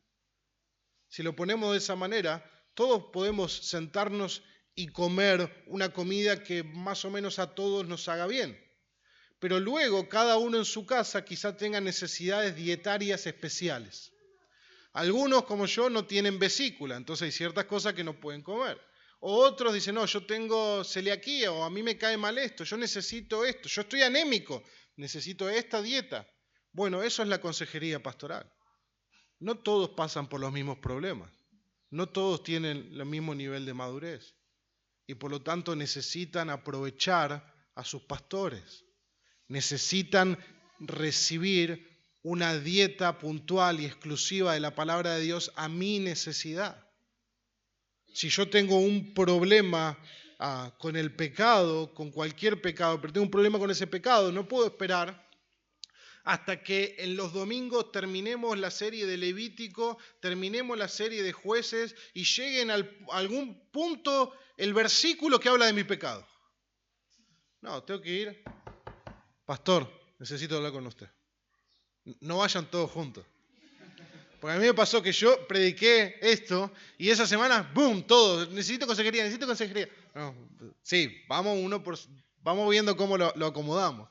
Si lo ponemos de esa manera, todos podemos sentarnos y comer una comida que más o menos a todos nos haga bien. Pero luego cada uno en su casa quizá tenga necesidades dietarias especiales. Algunos, como yo, no tienen vesícula, entonces hay ciertas cosas que no pueden comer. O otros dicen, no, yo tengo celiaquía o a mí me cae mal esto, yo necesito esto, yo estoy anémico, necesito esta dieta. Bueno, eso es la consejería pastoral. No todos pasan por los mismos problemas, no todos tienen el mismo nivel de madurez y por lo tanto necesitan aprovechar a sus pastores, necesitan recibir una dieta puntual y exclusiva de la palabra de Dios a mi necesidad. Si yo tengo un problema con el pecado, con cualquier pecado, pero tengo un problema con ese pecado, no puedo esperar hasta que en los domingos terminemos la serie de Levítico, terminemos la serie de Jueces y lleguen a algún punto el versículo que habla de mi pecado. No, tengo que ir. Pastor, necesito hablar con usted. No vayan todos juntos. Porque a mí me pasó que yo prediqué esto y esa semana, ¡boom!, todo. Necesito consejería. No, sí, vamos viendo cómo lo acomodamos.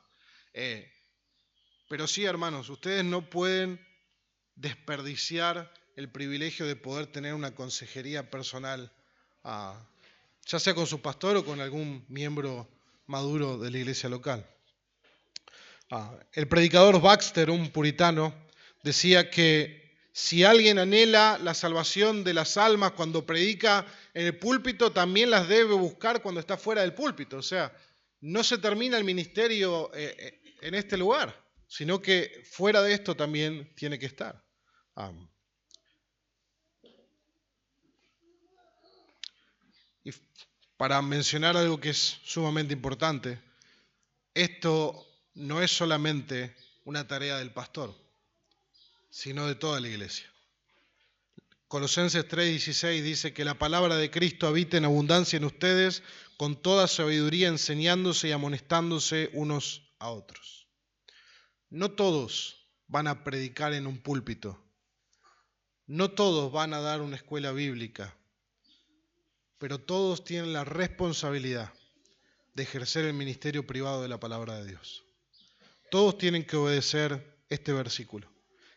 Pero sí, hermanos, ustedes no pueden desperdiciar el privilegio de poder tener una consejería personal, ya sea con su pastor o con algún miembro maduro de la iglesia local. El predicador Baxter, un puritano, decía que si alguien anhela la salvación de las almas cuando predica en el púlpito, también las debe buscar cuando está fuera del púlpito. O sea, no se termina el ministerio en este lugar, sino que fuera de esto también tiene que estar. Y para mencionar algo que es sumamente importante, esto no es solamente una tarea del pastor, sino de toda la iglesia. Colosenses 3:16 dice que la palabra de Cristo habita en abundancia en ustedes, con toda sabiduría enseñándose y amonestándose unos a otros. No todos van a predicar en un púlpito, no todos van a dar una escuela bíblica, pero todos tienen la responsabilidad de ejercer el ministerio privado de la palabra de Dios. Todos tienen que obedecer este versículo.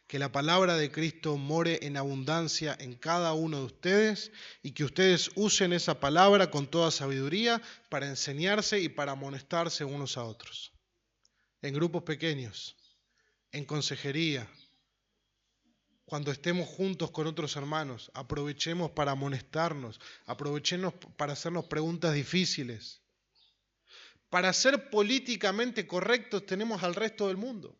Que la palabra de Cristo more en abundancia en cada uno de ustedes y que ustedes usen esa palabra con toda sabiduría para enseñarse y para amonestarse unos a otros. En grupos pequeños, en consejería, cuando estemos juntos con otros hermanos, aprovechemos para amonestarnos, aprovechemos para hacernos preguntas difíciles. Para ser políticamente correctos tenemos al resto del mundo.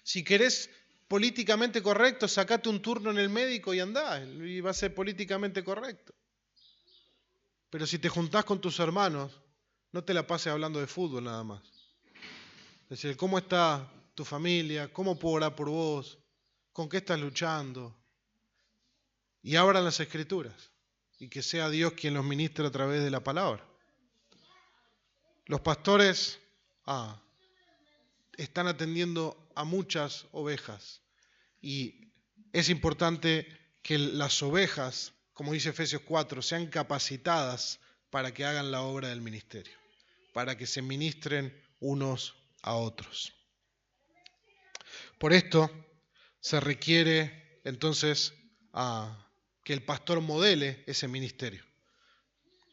Si querés políticamente correcto, sacate un turno en el médico y andá, y va a ser políticamente correcto. Pero si te juntás con tus hermanos, no te la pases hablando de fútbol nada más. Es decir, ¿cómo está tu familia? ¿Cómo puedo orar por vos? ¿Con qué estás luchando? Y abran las Escrituras y que sea Dios quien los ministre a través de la palabra. Los pastores están atendiendo a muchas ovejas y es importante que las ovejas, como dice Efesios 4, sean capacitadas para que hagan la obra del ministerio, para que se ministren unos a otros. Por esto se requiere entonces que el pastor modele ese ministerio.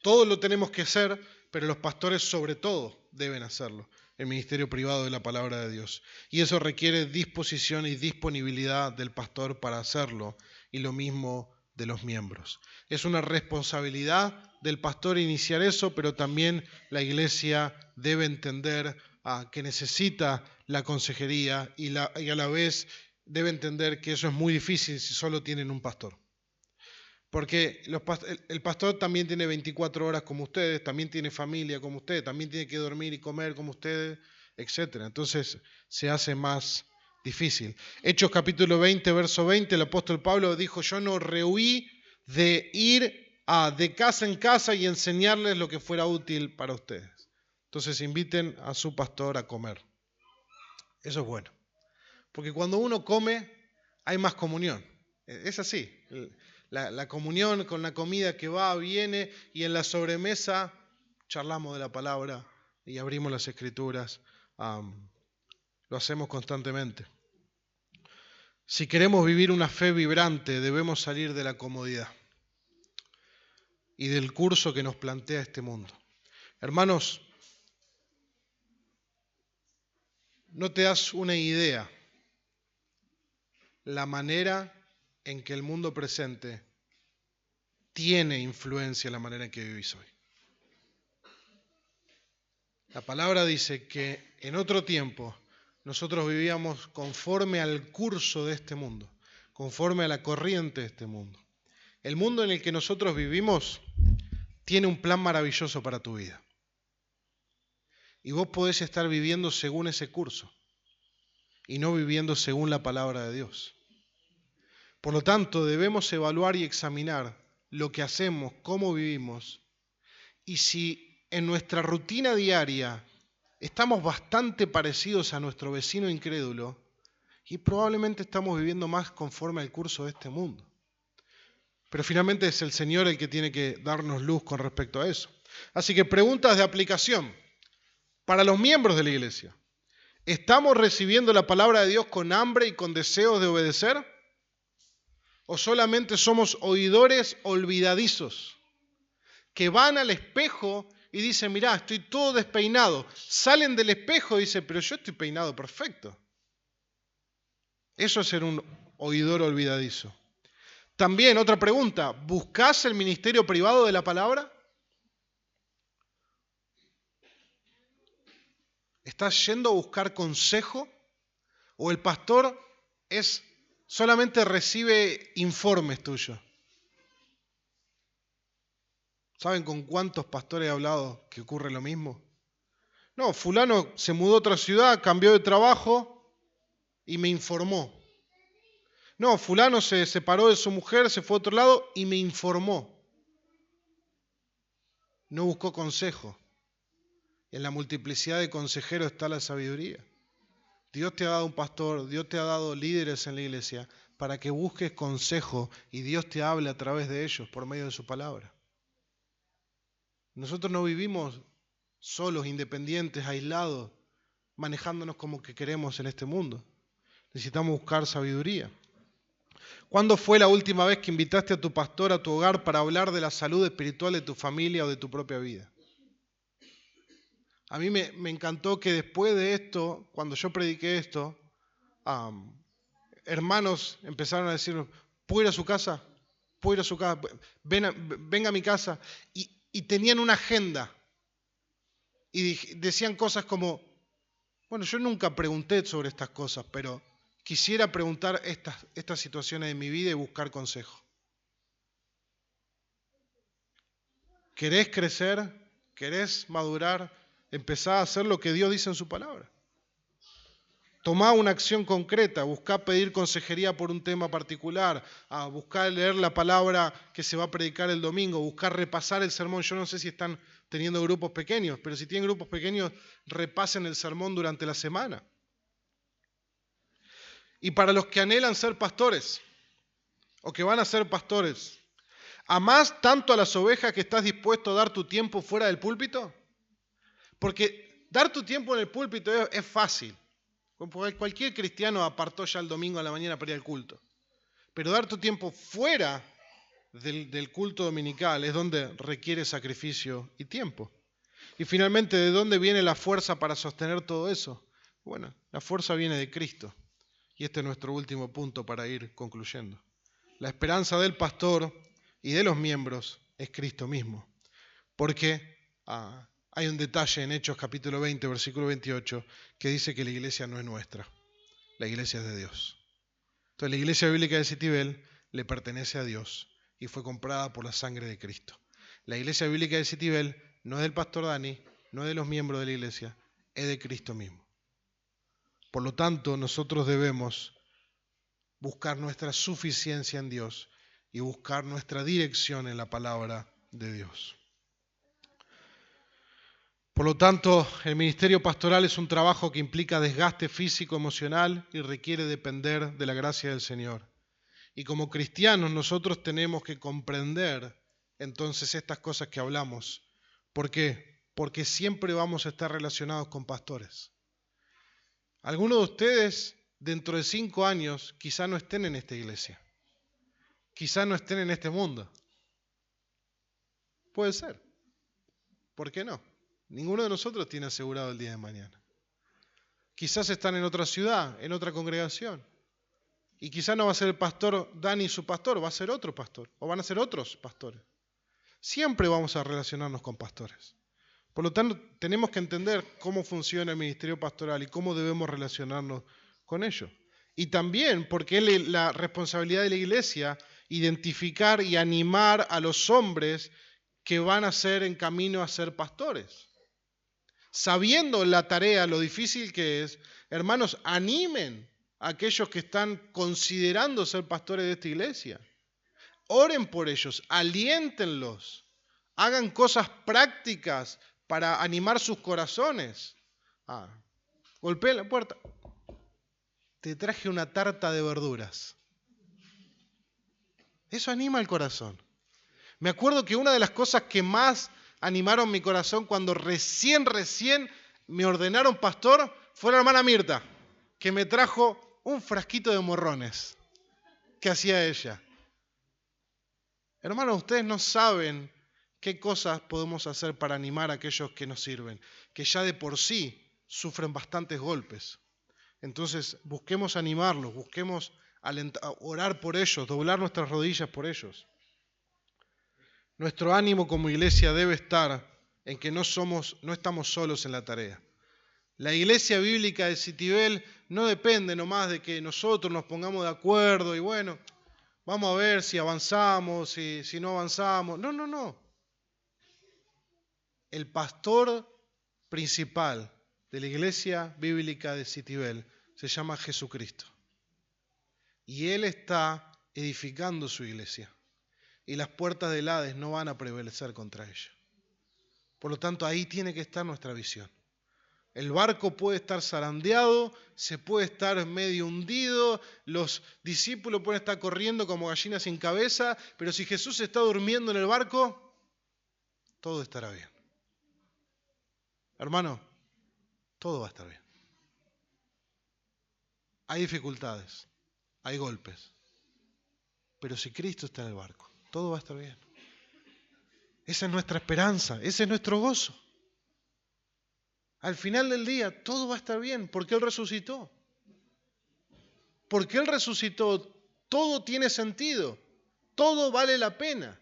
Todos lo tenemos que hacer, pero los pastores sobre todo deben hacerlo, el ministerio privado de la palabra de Dios. Y eso requiere disposición y disponibilidad del pastor para hacerlo, y lo mismo de los miembros. Es una responsabilidad del pastor iniciar eso, pero también la iglesia debe entender que necesita la consejería y a la vez debe entender que eso es muy difícil si solo tienen un pastor. Porque el pastor también tiene 24 horas como ustedes, también tiene familia como ustedes, también tiene que dormir y comer como ustedes, etc. Entonces se hace más difícil. Hechos capítulo 20, verso 20, el apóstol Pablo dijo, yo no rehuí de ir de casa en casa y enseñarles lo que fuera útil para ustedes. Entonces inviten a su pastor a comer. Eso es bueno. Porque cuando uno come hay más comunión. Es así. La comunión con la comida que va, viene, y en la sobremesa charlamos de la palabra y abrimos las Escrituras. Lo hacemos constantemente. Si queremos vivir una fe vibrante, debemos salir de la comodidad y del curso que nos plantea este mundo. Hermanos, no te das una idea la manera en que el mundo presente tiene influencia en la manera en que vivís hoy. La palabra dice que en otro tiempo nosotros vivíamos conforme al curso de este mundo, conforme a la corriente de este mundo. El mundo en el que nosotros vivimos tiene un plan maravilloso para tu vida. Y vos podés estar viviendo según ese curso y no viviendo según la palabra de Dios. Por lo tanto, debemos evaluar y examinar lo que hacemos, cómo vivimos, y si en nuestra rutina diaria estamos bastante parecidos a nuestro vecino incrédulo, y probablemente estamos viviendo más conforme al curso de este mundo. Pero finalmente es el Señor el que tiene que darnos luz con respecto a eso. Así que preguntas de aplicación para los miembros de la iglesia. ¿Estamos recibiendo la palabra de Dios con hambre y con deseos de obedecer? ¿O solamente somos oidores olvidadizos que van al espejo y dicen, mirá, estoy todo despeinado? Salen del espejo y dicen, pero yo estoy peinado perfecto. Eso es ser un oidor olvidadizo. También otra pregunta, ¿buscás el ministerio privado de la palabra? ¿Estás yendo a buscar consejo? ¿O el pastor solamente recibe informes tuyos? ¿Saben con cuántos pastores he hablado que ocurre lo mismo? No, fulano se mudó a otra ciudad, cambió de trabajo y me informó. No, fulano se separó de su mujer, se fue a otro lado y me informó. No buscó consejo. En la multiplicidad de consejeros está la sabiduría. Dios te ha dado un pastor, Dios te ha dado líderes en la iglesia para que busques consejo y Dios te hable a través de ellos por medio de su palabra. Nosotros no vivimos solos, independientes, aislados, manejándonos como que queremos en este mundo. Necesitamos buscar sabiduría. ¿Cuándo fue la última vez que invitaste a tu pastor a tu hogar para hablar de la salud espiritual de tu familia o de tu propia vida? A mí me encantó que después de esto, cuando yo prediqué esto, hermanos empezaron a decir, ¿puedo ir a su casa? ¿Puedo ir a su casa? Venga a mi casa. Y tenían una agenda. Y decían cosas como, bueno, yo nunca pregunté sobre estas cosas, pero quisiera preguntar estas situaciones de mi vida y buscar consejo. ¿Querés crecer? ¿Querés madurar? Empezá a hacer lo que Dios dice en su palabra. Tomá una acción concreta, buscá pedir consejería por un tema particular, buscá leer la palabra que se va a predicar el domingo, buscá repasar el sermón. Yo no sé si están teniendo grupos pequeños, pero si tienen grupos pequeños, repasen el sermón durante la semana. Y para los que anhelan ser pastores, o que van a ser pastores, ¿amás tanto a las ovejas que estás dispuesto a dar tu tiempo fuera del púlpito? Porque dar tu tiempo en el púlpito es fácil. Cualquier cristiano apartó ya el domingo a la mañana para ir al culto. Pero dar tu tiempo fuera del culto dominical es donde requiere sacrificio y tiempo. Y finalmente, ¿de dónde viene la fuerza para sostener todo eso? Bueno, la fuerza viene de Cristo. Y este es nuestro último punto para ir concluyendo. La esperanza del pastor y de los miembros es Cristo mismo. Porque hay un detalle en Hechos capítulo 20, versículo 28, que dice que la iglesia no es nuestra, la iglesia es de Dios. Entonces la iglesia bíblica de Citibel le pertenece a Dios y fue comprada por la sangre de Cristo. La iglesia bíblica de Citibel no es del pastor Dani, no es de los miembros de la iglesia, es de Cristo mismo. Por lo tanto, nosotros debemos buscar nuestra suficiencia en Dios y buscar nuestra dirección en la palabra de Dios. Por lo tanto, el ministerio pastoral es un trabajo que implica desgaste físico, emocional y requiere depender de la gracia del Señor. Y como cristianos nosotros tenemos que comprender entonces estas cosas que hablamos. ¿Por qué? Porque siempre vamos a estar relacionados con pastores. Algunos de ustedes dentro de 5 años quizá no estén en esta iglesia. Quizá no estén en este mundo. Puede ser. ¿Por qué no? Ninguno de nosotros tiene asegurado el día de mañana. Quizás están en otra ciudad, en otra congregación. Y quizás no va a ser el pastor Dani su pastor, va a ser otro pastor. O van a ser otros pastores. Siempre vamos a relacionarnos con pastores. Por lo tanto, tenemos que entender cómo funciona el ministerio pastoral y cómo debemos relacionarnos con ellos. Y también porque es la responsabilidad de la iglesia identificar y animar a los hombres que van a ser en camino a ser pastores. Sabiendo la tarea, lo difícil que es, hermanos, animen a aquellos que están considerando ser pastores de esta iglesia. Oren por ellos, aliéntenlos, hagan cosas prácticas para animar sus corazones. Golpeen la puerta. Te traje una tarta de verduras. Eso anima el corazón. Me acuerdo que una de las cosas que más animaron mi corazón cuando recién me ordenaron pastor fue la hermana Mirta, que me trajo un frasquito de morrones que hacía ella. Hermanos, ustedes no saben qué cosas podemos hacer para animar a aquellos que nos sirven, que ya de por sí sufren bastantes golpes. Entonces, busquemos animarlos, busquemos orar por ellos, doblar nuestras rodillas por ellos. Nuestro ánimo como iglesia debe estar en que no estamos solos en la tarea. La iglesia bíblica de Citibel no depende nomás de que nosotros nos pongamos de acuerdo y bueno, vamos a ver si avanzamos, si no avanzamos. No. El pastor principal de la iglesia bíblica de Citibel se llama Jesucristo. Y Él está edificando su iglesia. Y las puertas del Hades no van a prevalecer contra ella. Por lo tanto, ahí tiene que estar nuestra visión. El barco puede estar zarandeado, se puede estar medio hundido, los discípulos pueden estar corriendo como gallinas sin cabeza, pero si Jesús está durmiendo en el barco, todo estará bien. Hermano, todo va a estar bien. Hay dificultades, hay golpes, pero si Cristo está en el barco, todo va a estar bien. Esa es nuestra esperanza, ese es nuestro gozo. Al final del día, todo va a estar bien, porque Él resucitó. Porque Él resucitó, todo tiene sentido, todo vale la pena.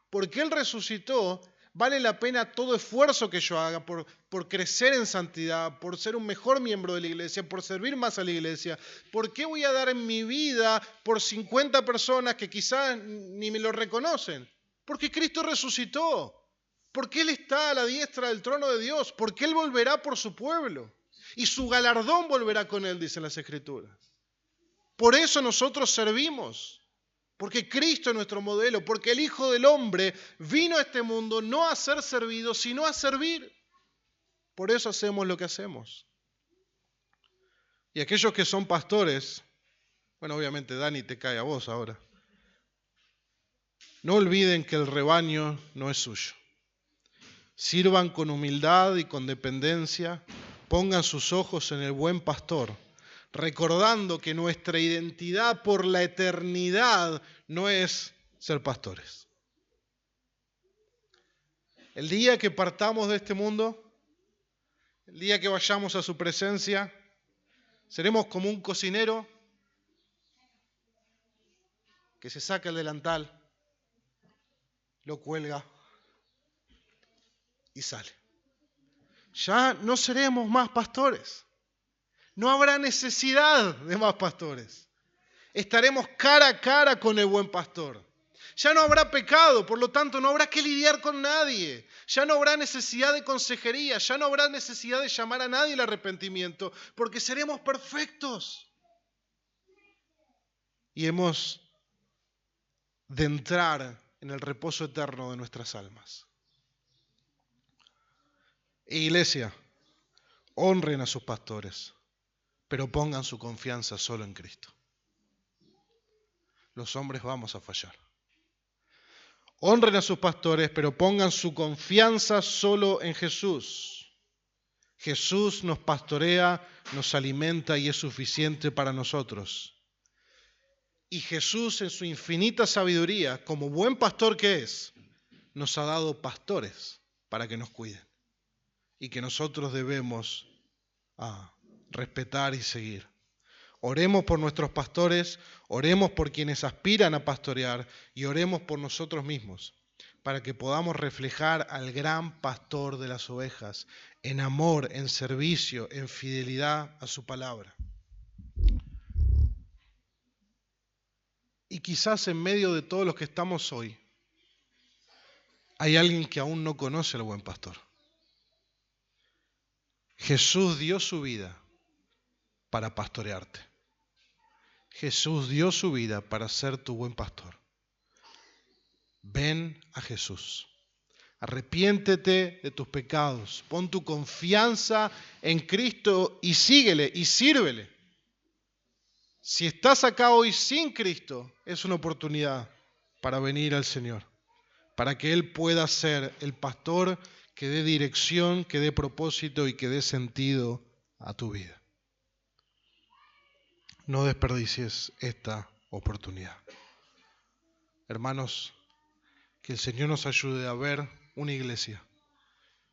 Porque Él resucitó, vale la pena todo esfuerzo que yo haga por crecer en santidad, por ser un mejor miembro de la iglesia, por servir más a la iglesia. ¿Por qué voy a dar en mi vida por 50 personas que quizás ni me lo reconocen? Porque Cristo resucitó. Porque Él está a la diestra del trono de Dios. Porque Él volverá por su pueblo. Y su galardón volverá con Él, dicen las Escrituras. Por eso nosotros servimos. Porque Cristo es nuestro modelo, porque el Hijo del Hombre vino a este mundo no a ser servido, sino a servir. Por eso hacemos lo que hacemos. Y aquellos que son pastores, bueno, obviamente Dani te cae a vos ahora. No olviden que el rebaño no es suyo. Sirvan con humildad y con dependencia, pongan sus ojos en el buen pastor, recordando que nuestra identidad por la eternidad no es ser pastores. El día que partamos de este mundo, el día que vayamos a su presencia, seremos como un cocinero que se saca el delantal, lo cuelga y sale. Ya no seremos más pastores. No habrá necesidad de más pastores. Estaremos cara a cara con el buen pastor. Ya no habrá pecado, por lo tanto no habrá que lidiar con nadie. Ya no habrá necesidad de consejería, ya no habrá necesidad de llamar a nadie al arrepentimiento, porque seremos perfectos. Y hemos de entrar en el reposo eterno de nuestras almas. Iglesia, honren a sus pastores, pero pongan su confianza solo en Cristo. Los hombres vamos a fallar. Honren a sus pastores, pero pongan su confianza solo en Jesús. Jesús nos pastorea, nos alimenta y es suficiente para nosotros. Y Jesús, en su infinita sabiduría, como buen pastor que es, nos ha dado pastores para que nos cuiden. Y que nosotros debemos respetar y seguir. Oremos por nuestros pastores, oremos por quienes aspiran a pastorear y oremos por nosotros mismos, para que podamos reflejar al gran pastor de las ovejas, en amor, en servicio, en fidelidad a su palabra. Y quizás en medio de todos los que estamos hoy, hay alguien que aún no conoce al buen pastor. Jesús dio su vida para pastorearte. Jesús dio su vida para ser tu buen pastor. Ven a Jesús. Arrepiéntete de tus pecados. Pon tu confianza en Cristo y síguele y sírvele. Si estás acá hoy sin Cristo, es una oportunidad para venir al Señor, para que Él pueda ser el pastor que dé dirección, que dé propósito y que dé sentido a tu vida. No desperdicies esta oportunidad. Hermanos, que el Señor nos ayude a ver una iglesia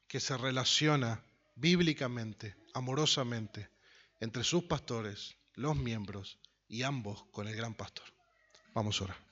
que se relaciona bíblicamente, amorosamente, entre sus pastores, los miembros y ambos con el gran pastor. Vamos a orar.